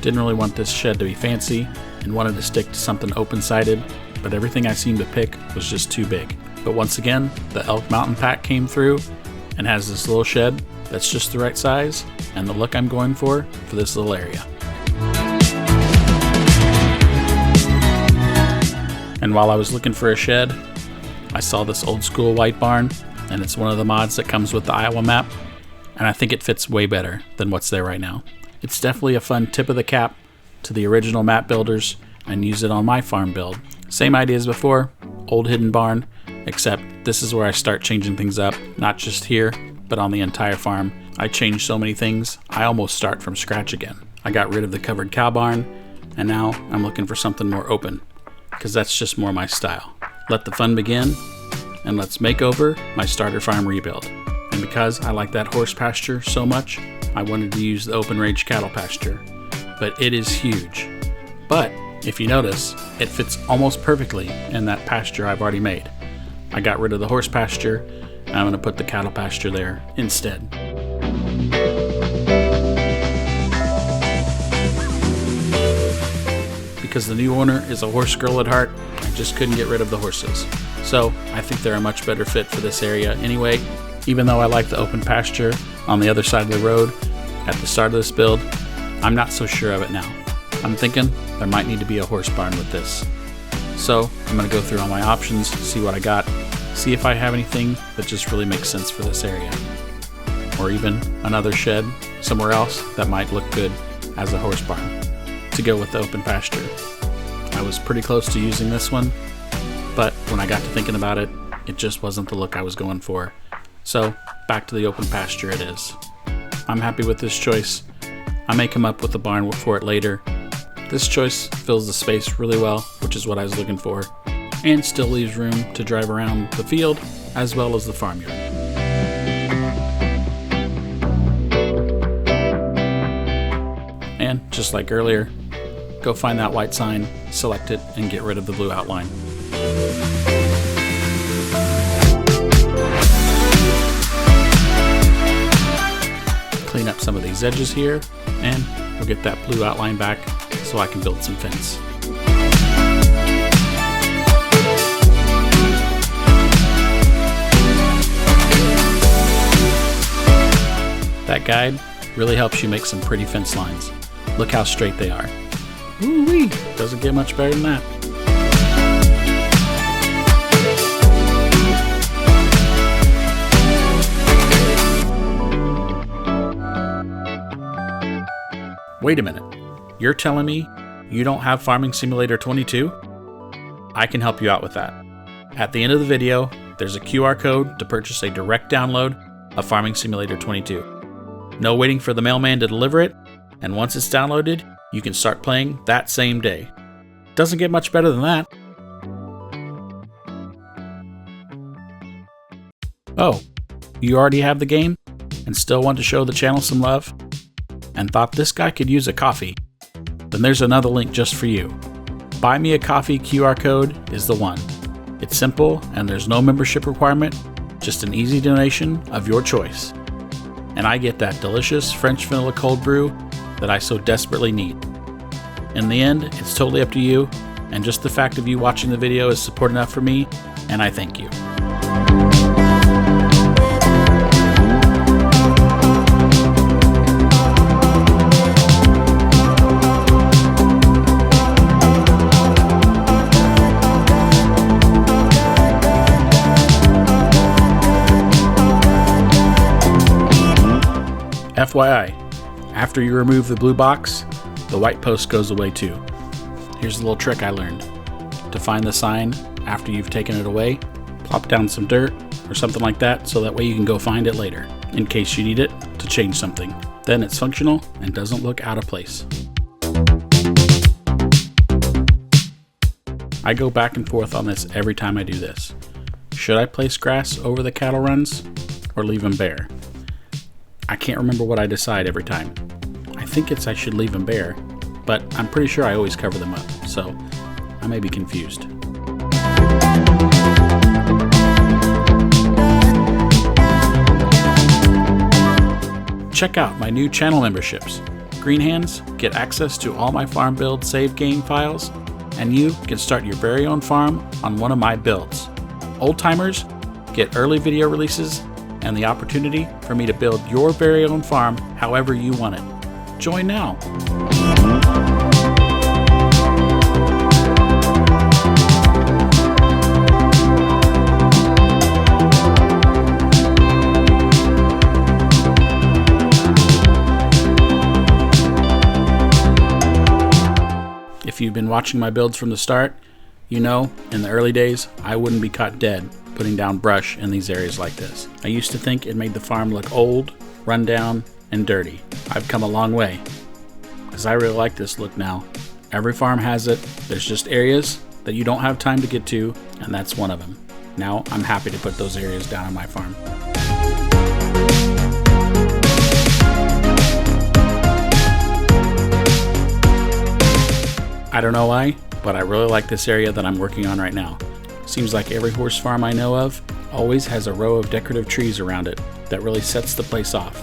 Speaker 1: Didn't really want this shed to be fancy and wanted to stick to something open-sided, but everything I seemed to pick was just too big. But once again, the Elk Mountain pack came through and has this little shed that's just the right size and the look I'm going for this little area. And while I was looking for a shed, I saw this old school white barn, and it's one of the mods that comes with the Iowa map, and I think it fits way better than what's there right now. It's definitely a fun tip of the cap to the original map builders and use it on my farm build. Same idea as before, old hidden barn, except this is where I start changing things up, not just here, but on the entire farm. I changed so many things, I almost start from scratch again. I got rid of the covered cow barn, and now I'm looking for something more open, because that's just more my style. Let the fun begin, and let's make over my starter farm rebuild. And because I like that horse pasture so much, I wanted to use the open range cattle pasture, but it is huge. But if you notice, it fits almost perfectly in that pasture I've already made. I got rid of the horse pasture, and I'm going to put the cattle pasture there instead. Because the new owner is a horse girl at heart, I just couldn't get rid of the horses. So I think they're a much better fit for this area anyway. Even though I like the open pasture on the other side of the road at the start of this build, I'm not so sure of it now. I'm thinking there might need to be a horse barn with this. So I'm going to go through all my options, see what I got, see if I have anything that just really makes sense for this area. Or even another shed somewhere else that might look good as a horse barn to go with the open pasture. I was pretty close to using this one, but when I got to thinking about it, it just wasn't the look I was going for. So back to the open pasture it is. I'm happy with this choice. I may come up with a barn for it later. This choice fills the space really well, which is what I was looking for, and still leaves room to drive around the field as well as the farmyard. And just like earlier, go find that white sign, select it, and get rid of the blue outline. Clean up some of these edges here, and we'll get that blue outline back so I can build some fence. That guide really helps you make some pretty fence lines. Look how straight they are. Woo-wee! Doesn't get much better than that. Wait a minute. You're telling me you don't have Farming Simulator 22? I can help you out with that. At the end of the video, there's a QR code to purchase a direct download of Farming Simulator 22. No waiting for the mailman to deliver it, and once it's downloaded, you can start playing that same day. Doesn't get much better than that. Oh, you already have the game and still want to show the channel some love? And thought this guy could use a coffee? Then there's another link just for you. Buy Me a Coffee QR code is the one. It's simple and there's no membership requirement, just an easy donation of your choice. And I get that delicious French vanilla cold brew that I so desperately need. In the end, it's totally up to you, and just the fact of you watching the video is support enough for me, and I thank you. FYI, after you remove the blue box, the white post goes away too. Here's a little trick I learned. To find the sign after you've taken it away, plop down some dirt or something like that so that way you can go find it later, in case you need it to change something. Then it's functional and doesn't look out of place. I go back and forth on this every time I do this. Should I place grass over the cattle runs or leave them bare? I can't remember what I decide every time. I think I should leave them bare, but I'm pretty sure I always cover them up, so I may be confused. Check out my new channel memberships. Green Hands get access to all my farm build save game files, and you can start your very own farm on one of my builds. Old timers get early video releases and the opportunity for me to build your very own farm however you want it. Join now. If you've been watching my builds from the start, you know, in the early days, I wouldn't be caught dead putting down brush in these areas like this. I used to think it made the farm look old, run down, and dirty. I've come a long way, because I really like this look now. Every farm has it. There's just areas that you don't have time to get to, and that's one of them. Now I'm happy to put those areas down on my farm. I don't know why, but I really like this area that I'm working on right now. Seems like every horse farm I know of always has a row of decorative trees around it that really sets the place off.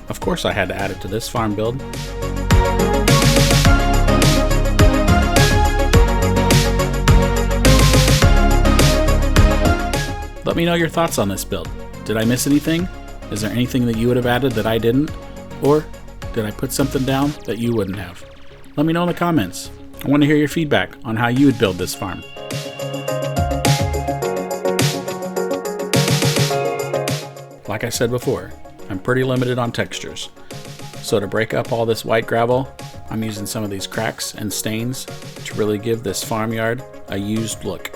Speaker 1: Of course I had to add it to this farm build. Let me know your thoughts on this build. Did I miss anything? Is there anything that you would have added that I didn't? Or did I put something down that you wouldn't have? Let me know in the comments. I want to hear your feedback on how you would build this farm. Like I said before, I'm pretty limited on textures. So to break up all this white gravel, I'm using some of these cracks and stains to really give this farmyard a used look.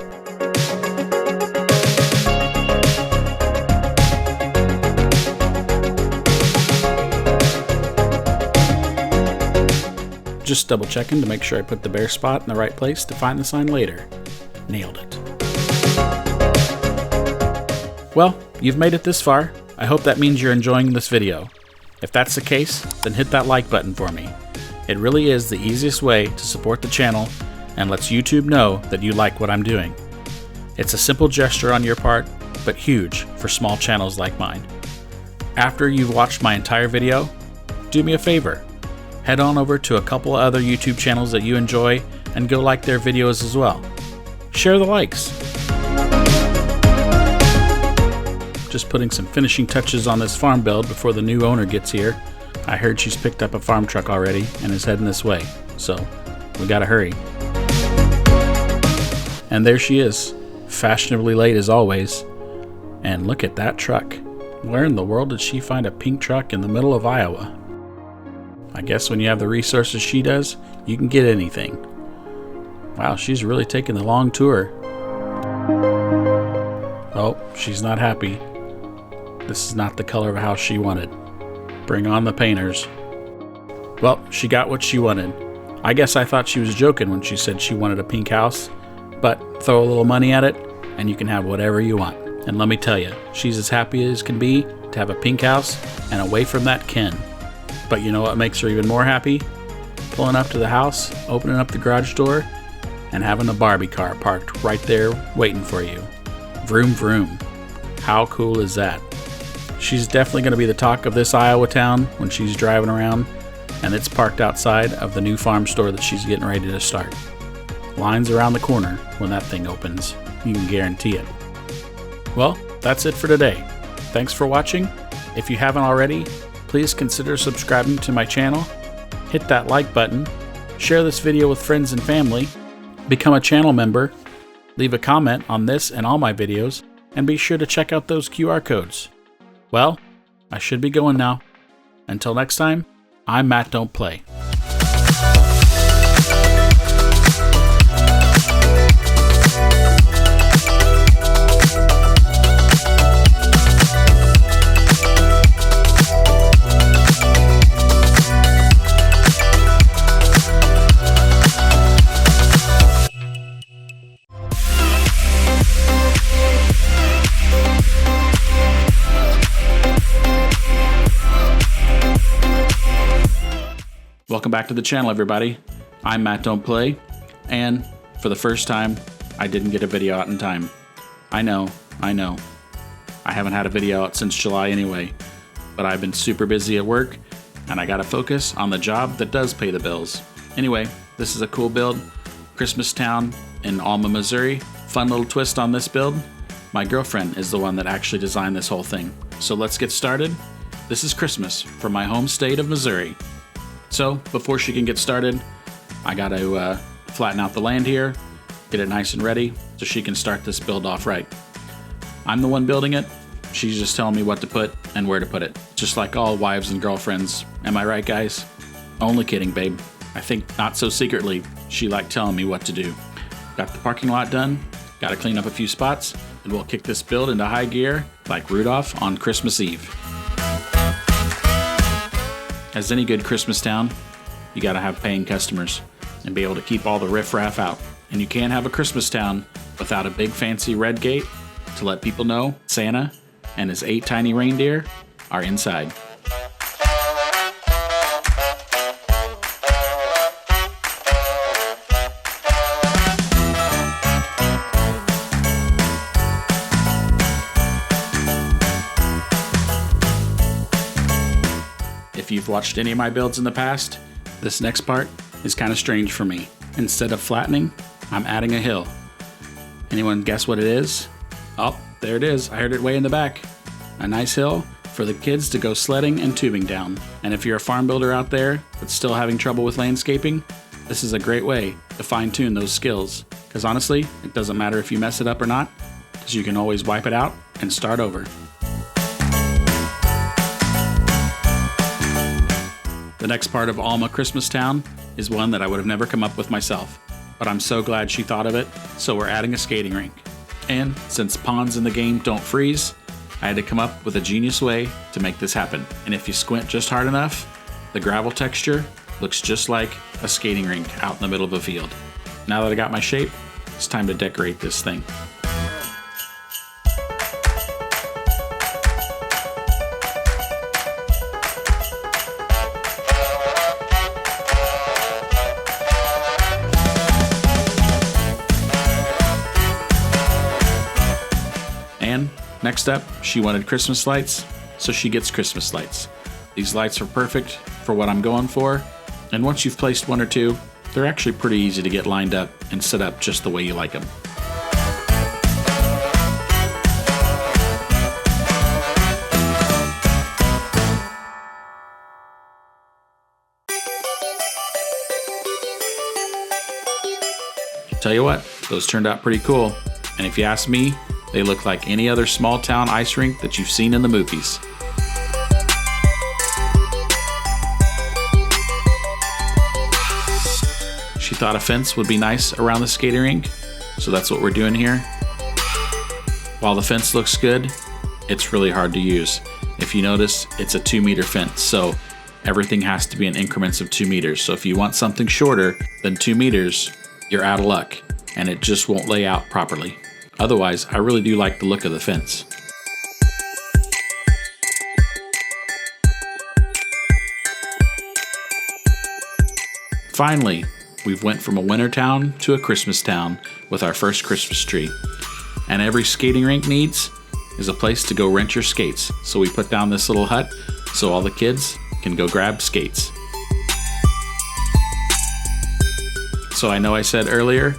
Speaker 1: Just double checking to make sure I put the bare spot in the right place to find the sign later. Nailed it. Well, you've made it this far. I hope that means you're enjoying this video. If that's the case, then hit that like button for me. It really is the easiest way to support the channel and lets YouTube know that you like what I'm doing. It's a simple gesture on your part, but huge for small channels like mine. After you've watched my entire video, do me a favor. Head on over to a couple of other YouTube channels that you enjoy and go like their videos as well. Share the likes. Just putting some finishing touches on this farm build before the new owner gets here. I heard she's picked up a farm truck already and is heading this way, so we gotta hurry. And there she is, fashionably late as always. And look at that truck. Where in the world did she find a pink truck in the middle of Iowa? I guess when you have the resources she does, you can get anything. Wow, she's really taking the long tour. Oh, she's not happy. This is not the color of a house she wanted. Bring on the painters. Well, she got what she wanted. I guess I thought she was joking when she said she wanted a pink house, but throw a little money at it and you can have whatever you want. And let me tell you, she's as happy as can be to have a pink house and away from that Ken. But you know what makes her even more happy? Pulling up to the house, opening up the garage door, and having a Barbie car parked right there waiting for you. Vroom vroom. How cool is that? She's definitely going to be the talk of this Iowa town when she's driving around, and it's parked outside of the new farm store that she's getting ready to start. Lines around the corner when that thing opens. You can guarantee it. Well, that's it for today. Thanks for watching. If you haven't already, please consider subscribing to my channel. Hit that like button. Share this video with friends and family. Become a channel member. Leave a comment on this and all my videos. And be sure to check out those QR codes. Well, I should be going now. Until next time, I'm Matt Don't Play. Welcome back to the channel, everybody. I'm Matt Don't Play, and for the first time, I didn't get a video out in time. I know. I haven't had a video out since July anyway, but I've been super busy at work, and I gotta focus on the job that does pay the bills. Anyway, this is a cool build. Christmas town in Alma, Missouri. Fun little twist on this build. My girlfriend is the one that actually designed this whole thing. So let's get started. This is Christmas from my home state of Missouri. So before she can get started, I gotta flatten out the land here, get it nice and ready so she can start this build off right. I'm the one building it. She's just telling me what to put and where to put it. Just like all wives and girlfriends. Am I right, guys? Only kidding, babe. I think not so secretly, she liked telling me what to do. Got the parking lot done, gotta clean up a few spots, and we'll kick this build into high gear like Rudolph on Christmas Eve. As any good Christmas town, you gotta have paying customers and be able to keep all the riffraff out. And you can't have a Christmas town without a big fancy red gate to let people know Santa and his 8 tiny reindeer are inside. If you've watched any of my builds in the past, this next part is kind of strange for me. Instead of flattening, I'm adding a hill. Anyone guess what it is? Oh, there it is. I heard it way in the back. A nice hill for the kids to go sledding and tubing down. And if you're a farm builder out there that's still having trouble with landscaping, this is a great way to fine-tune those skills. Because honestly, it doesn't matter if you mess it up or not, because you can always wipe it out and start over. The next part of Alma Christmas Town is one that I would have never come up with myself, but I'm so glad she thought of it, so we're adding a skating rink. And since ponds in the game don't freeze, I had to come up with a genius way to make this happen. And if you squint just hard enough, the gravel texture looks just like a skating rink out in the middle of a field. Now that I got my shape, it's time to decorate this thing. And next up, she wanted Christmas lights, so she gets Christmas lights. These lights are perfect for what I'm going for, and once you've placed one or two, they're actually pretty easy to get lined up and set up just the way you like them. Tell you what, those turned out pretty cool, and if you ask me, they look like any other small town ice rink that you've seen in the movies. she thought a fence would be nice around the skating rink, so that's what we're doing here. While the fence looks good, it's really hard to use. If you notice, it's a 2-meter fence, so everything has to be in increments of 2 meters. So if you want something shorter than 2 meters, you're out of luck, and it just won't lay out properly. Otherwise, I really do like the look of the fence. Finally, we've went from a winter town to a Christmas town with our first Christmas tree. And every skating rink needs is a place to go rent your skates. So we put down this little hut so all the kids can go grab skates. So I know I said earlier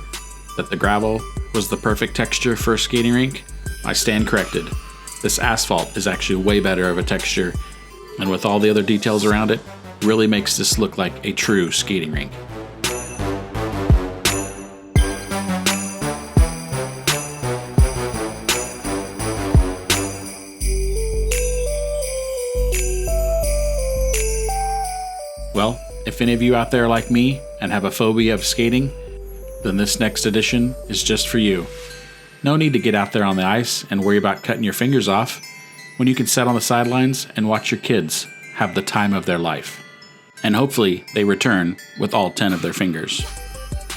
Speaker 1: that the gravel was the perfect texture for a skating rink. I stand corrected. This asphalt is actually way better of a texture, and with all the other details around it, really makes this look like a true skating rink. Well, if any of you out there are like me and have a phobia of skating, then this next edition is just for you. No need to get out there on the ice and worry about cutting your fingers off when you can sit on the sidelines and watch your kids have the time of their life. And hopefully they return with all 10 of their fingers.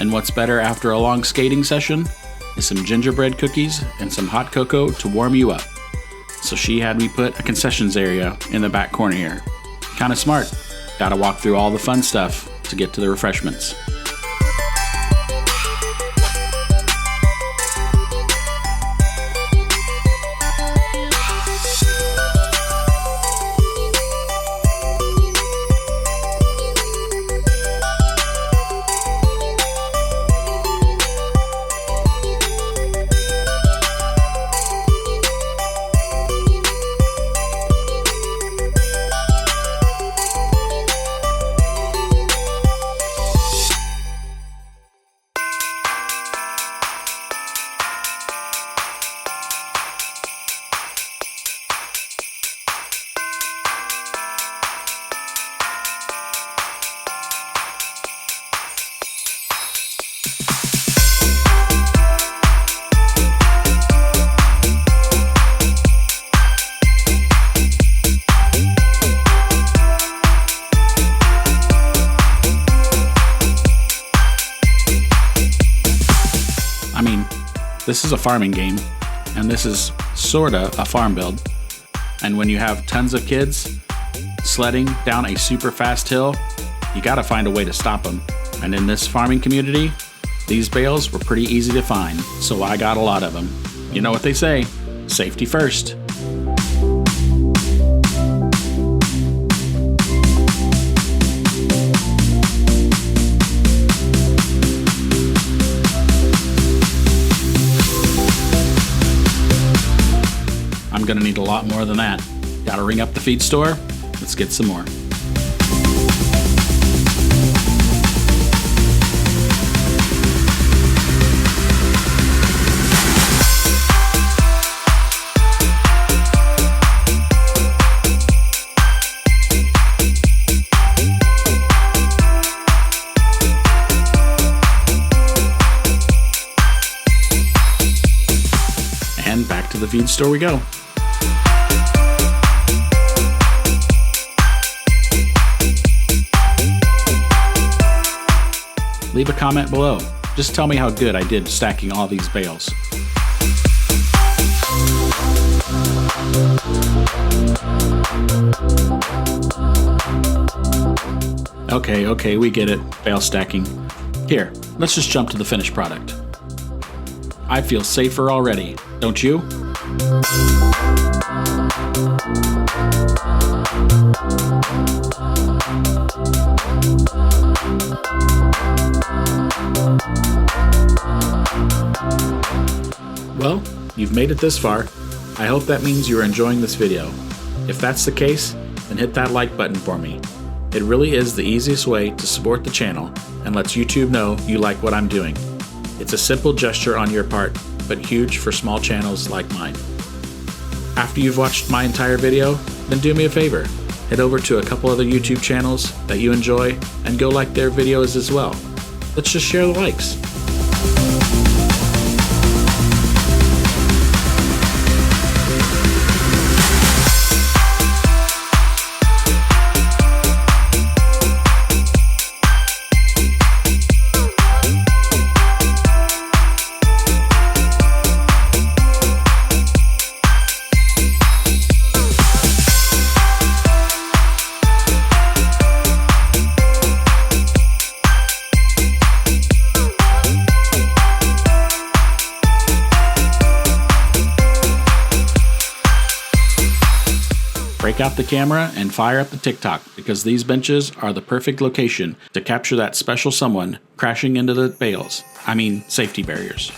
Speaker 1: And what's better after a long skating session is some gingerbread cookies and some hot cocoa to warm you up. So she had me put a concessions area in the back corner here. Kinda smart. Gotta walk through all the fun stuff to get to the refreshments. This is a farming game, and this is sorta a farm build. And when you have tons of kids sledding down a super fast hill, you gotta find a way to stop them. And in this farming community, these bales were pretty easy to find, so I got a lot of them. You know what they say, safety first. I'm gonna need a lot more than that. Gotta ring up the feed store. Let's get some more. And back to the feed store we go. Leave a comment below. Just tell me how good I did stacking all these bales. Okay, we get it. Bale stacking. Here, let's just jump to the finished product. I feel safer already, don't you? Well, you've made it this far. I hope that means you are enjoying this video. If that's the case, then hit that like button for me. It really is the easiest way to support the channel and lets YouTube know you like what I'm doing. It's a simple gesture on your part, but huge for small channels like mine. After you've watched my entire video, then do me a favor. Head over to a couple other YouTube channels that you enjoy and go like their videos as well. let's just share the likes. Break out the camera and fire up the TikTok, because these benches are the perfect location to capture that special someone crashing into the safety barriers.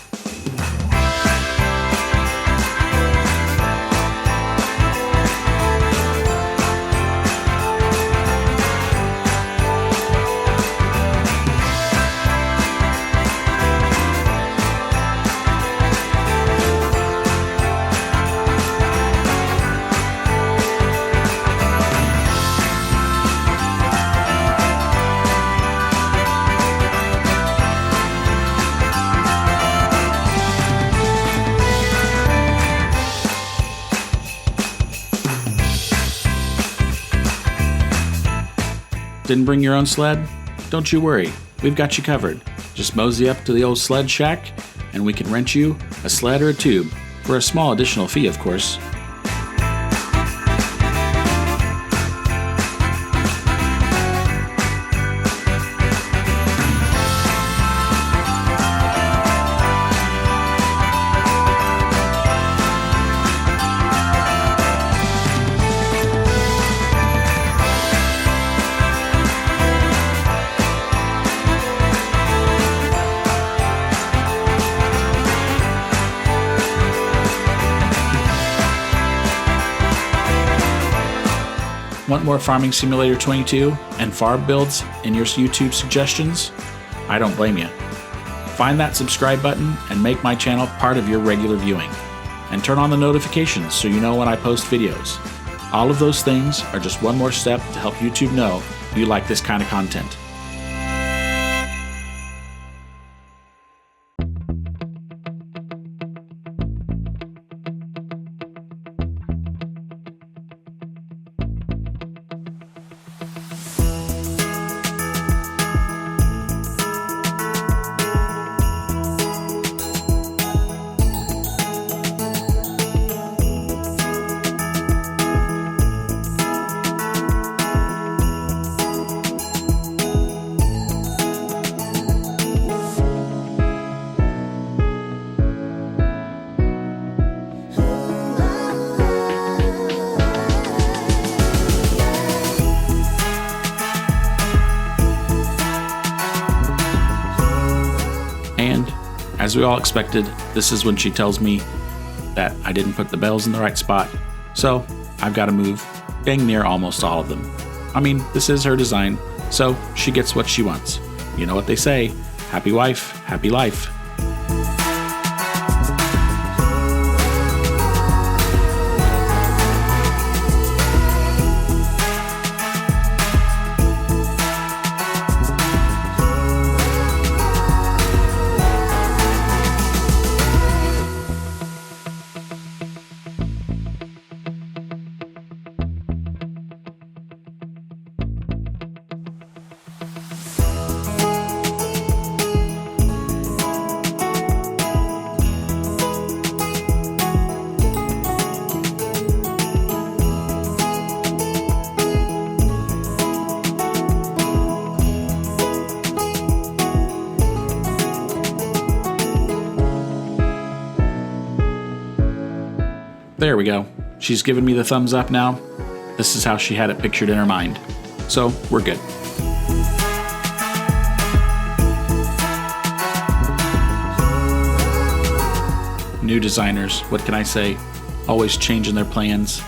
Speaker 1: Didn't bring your own sled? Don't you worry, we've got you covered. Just mosey up to the old sled shack and we can rent you a sled or a tube, for a small additional fee, of course. Want more Farming Simulator 22 and farm builds in your YouTube suggestions? I don't blame you. Find that subscribe button and make my channel part of your regular viewing. And turn on the notifications so you know when I post videos. All of those things are just one more step to help YouTube know you like this kind of content. As we all expected, this is when she tells me that I didn't put the bells in the right spot, so I've got to move dang near almost all of them. I mean, this is her design, so she gets what she wants. You know what they say, happy wife, happy life. There we go. She's given me the thumbs up now. This is how she had it pictured in her mind. So, we're good. New designers, what can I say? Always changing their plans.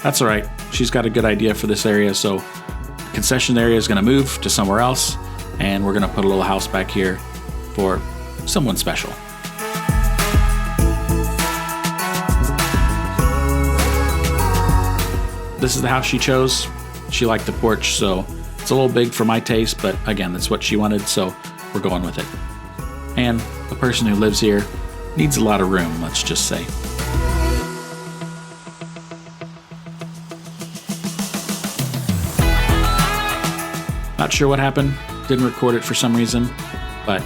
Speaker 1: That's alright. She's got a good idea for this area, so the concession area is going to move to somewhere else, and we're going to put a little house back here for someone special. This is the house she chose. She liked the porch, so it's a little big for my taste, but again, that's what she wanted, so we're going with it. And the person who lives here needs a lot of room, let's just say. Not sure what happened, didn't record it for some reason, but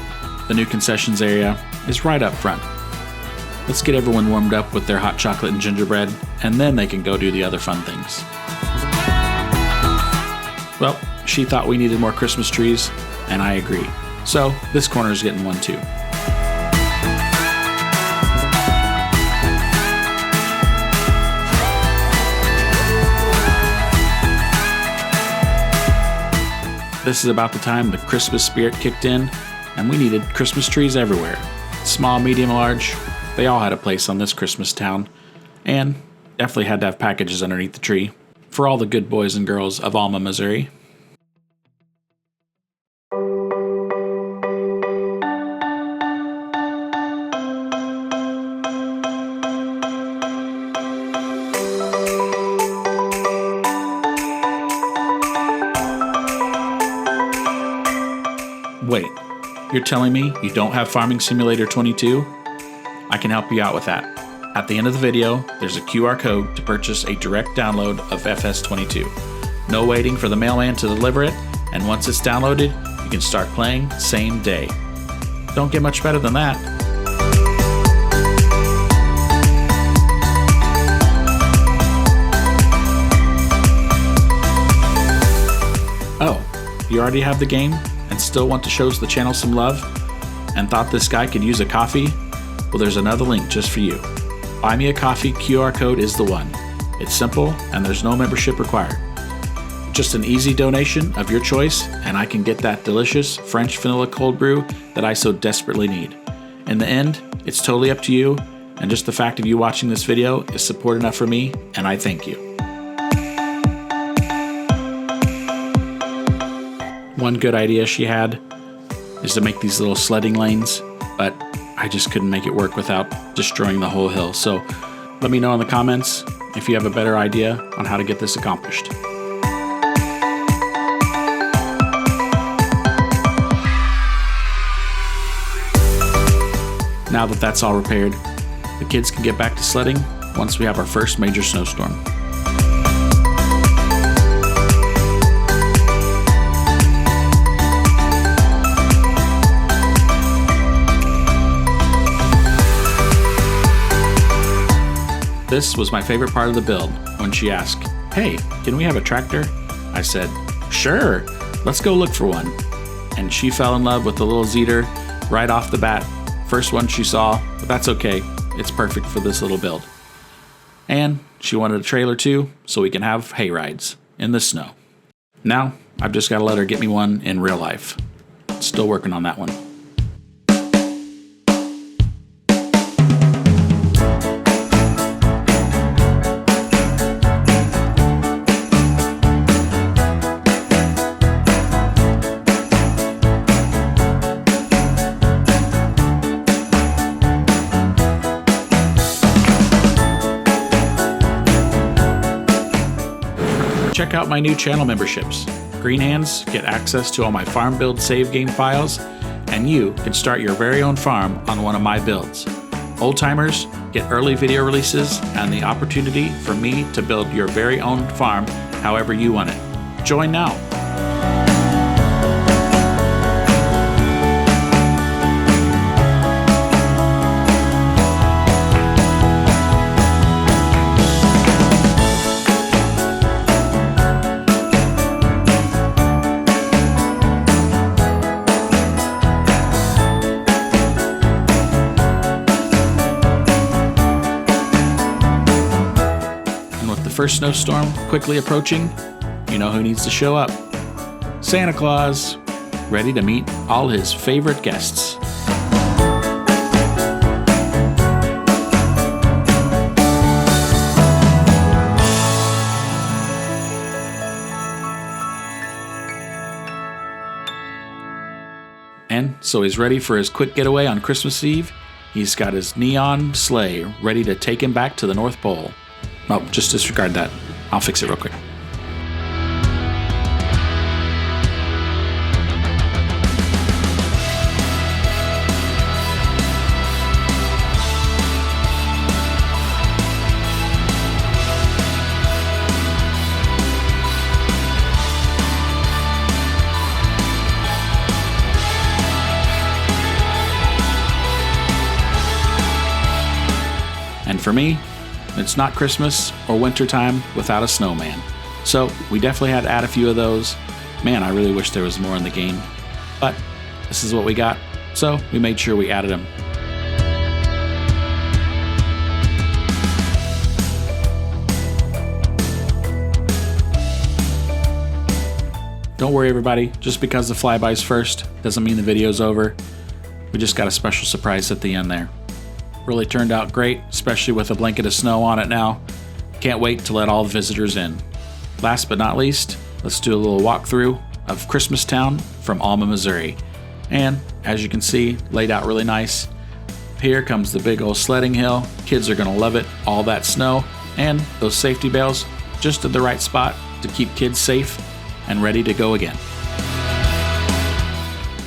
Speaker 1: the new concessions area is right up front. Let's get everyone warmed up with their hot chocolate and gingerbread, and then they can go do the other fun things. Well, she thought we needed more Christmas trees, and I agree. So this corner is getting one too. This is about the time the Christmas spirit kicked in, and we needed Christmas trees everywhere. Small, medium, large, they all had a place on this Christmas town, and definitely had to have packages underneath the tree for all the good boys and girls of Alma, Missouri. Wait, you're telling me you don't have Farming Simulator 22? I can help you out with that. At the end of the video, there's a QR code to purchase a direct download of FS22. No waiting for the mailman to deliver it, and once it's downloaded, you can start playing same day. Don't get much better than that. Oh, you already have the game? And still want to show the channel some love, and thought this guy could use a coffee? Well, there's another link just for you. Buy Me a Coffee QR code is the one. It's simple and there's no membership required. Just an easy donation of your choice, and I can get that delicious French vanilla cold brew that I so desperately need. In the end, it's totally up to you, and just the fact of you watching this video is support enough for me, and I thank you. One good idea she had is to make these little sledding lanes, but I just couldn't make it work without destroying the whole hill. So let me know in the comments if you have a better idea on how to get this accomplished. Now that that's all repaired, the kids can get back to sledding once we have our first major snowstorm. This was my favorite part of the build, when she asked, "Hey, can we have a tractor?" I said, "Sure, let's go look for one." And she fell in love with the little Zeter right off the bat. First one she saw, but that's okay. It's perfect for this little build. And she wanted a trailer too, so we can have hay rides in the snow. Now, I've just got to let her get me one in real life. Still working on that one. Check out my new channel memberships. Green Hands get access to all my farm build save game files, and you can start your very own farm on one of my builds. Old timers get early video releases and the opportunity for me to build your very own farm however you want it. Join now. First snowstorm quickly approaching, you know who needs to show up? Santa Claus, ready to meet all his favorite guests. And so he's ready for his quick getaway on Christmas Eve. He's got his neon sleigh ready to take him back to the North Pole. Oh, just disregard that. I'll fix it real quick. for me, it's not Christmas or wintertime without a snowman. So we definitely had to add a few of those. Man, I really wish there was more in the game, but this is what we got, so we made sure we added them. Don't worry everybody, just because the flyby's first doesn't mean the video's over. We just got a special surprise at the end there. Really turned out great, especially with a blanket of snow on it now. Can't wait to let all the visitors in. Last but not least, let's do a little walkthrough of Christmastown from Alma, Missouri. And as you can see, laid out really nice. Here comes the big old sledding hill. Kids are gonna love it, all that snow, and those safety bales just at the right spot to keep kids safe and ready to go again.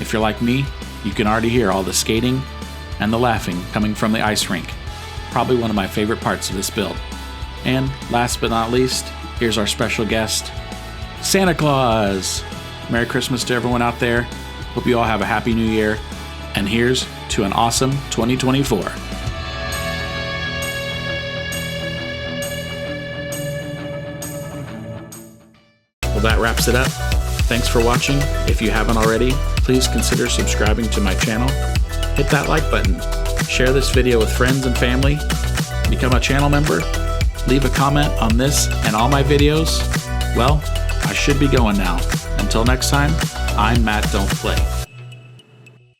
Speaker 1: If you're like me, you can already hear all the skating and the laughing coming from the ice rink. Probably one of my favorite parts of this build. And last but not least, here's our special guest, Santa Claus. Merry Christmas to everyone out there. Hope you all have a happy new year. And here's to an awesome 2024. Well, that wraps it up. Thanks for watching. If you haven't already, please consider subscribing to my channel. Hit that like button. Share this video with friends and family. Become a channel member. Leave a comment on this and all my videos. Well, I should be going now. Until next time, I'm Matt Don't Play.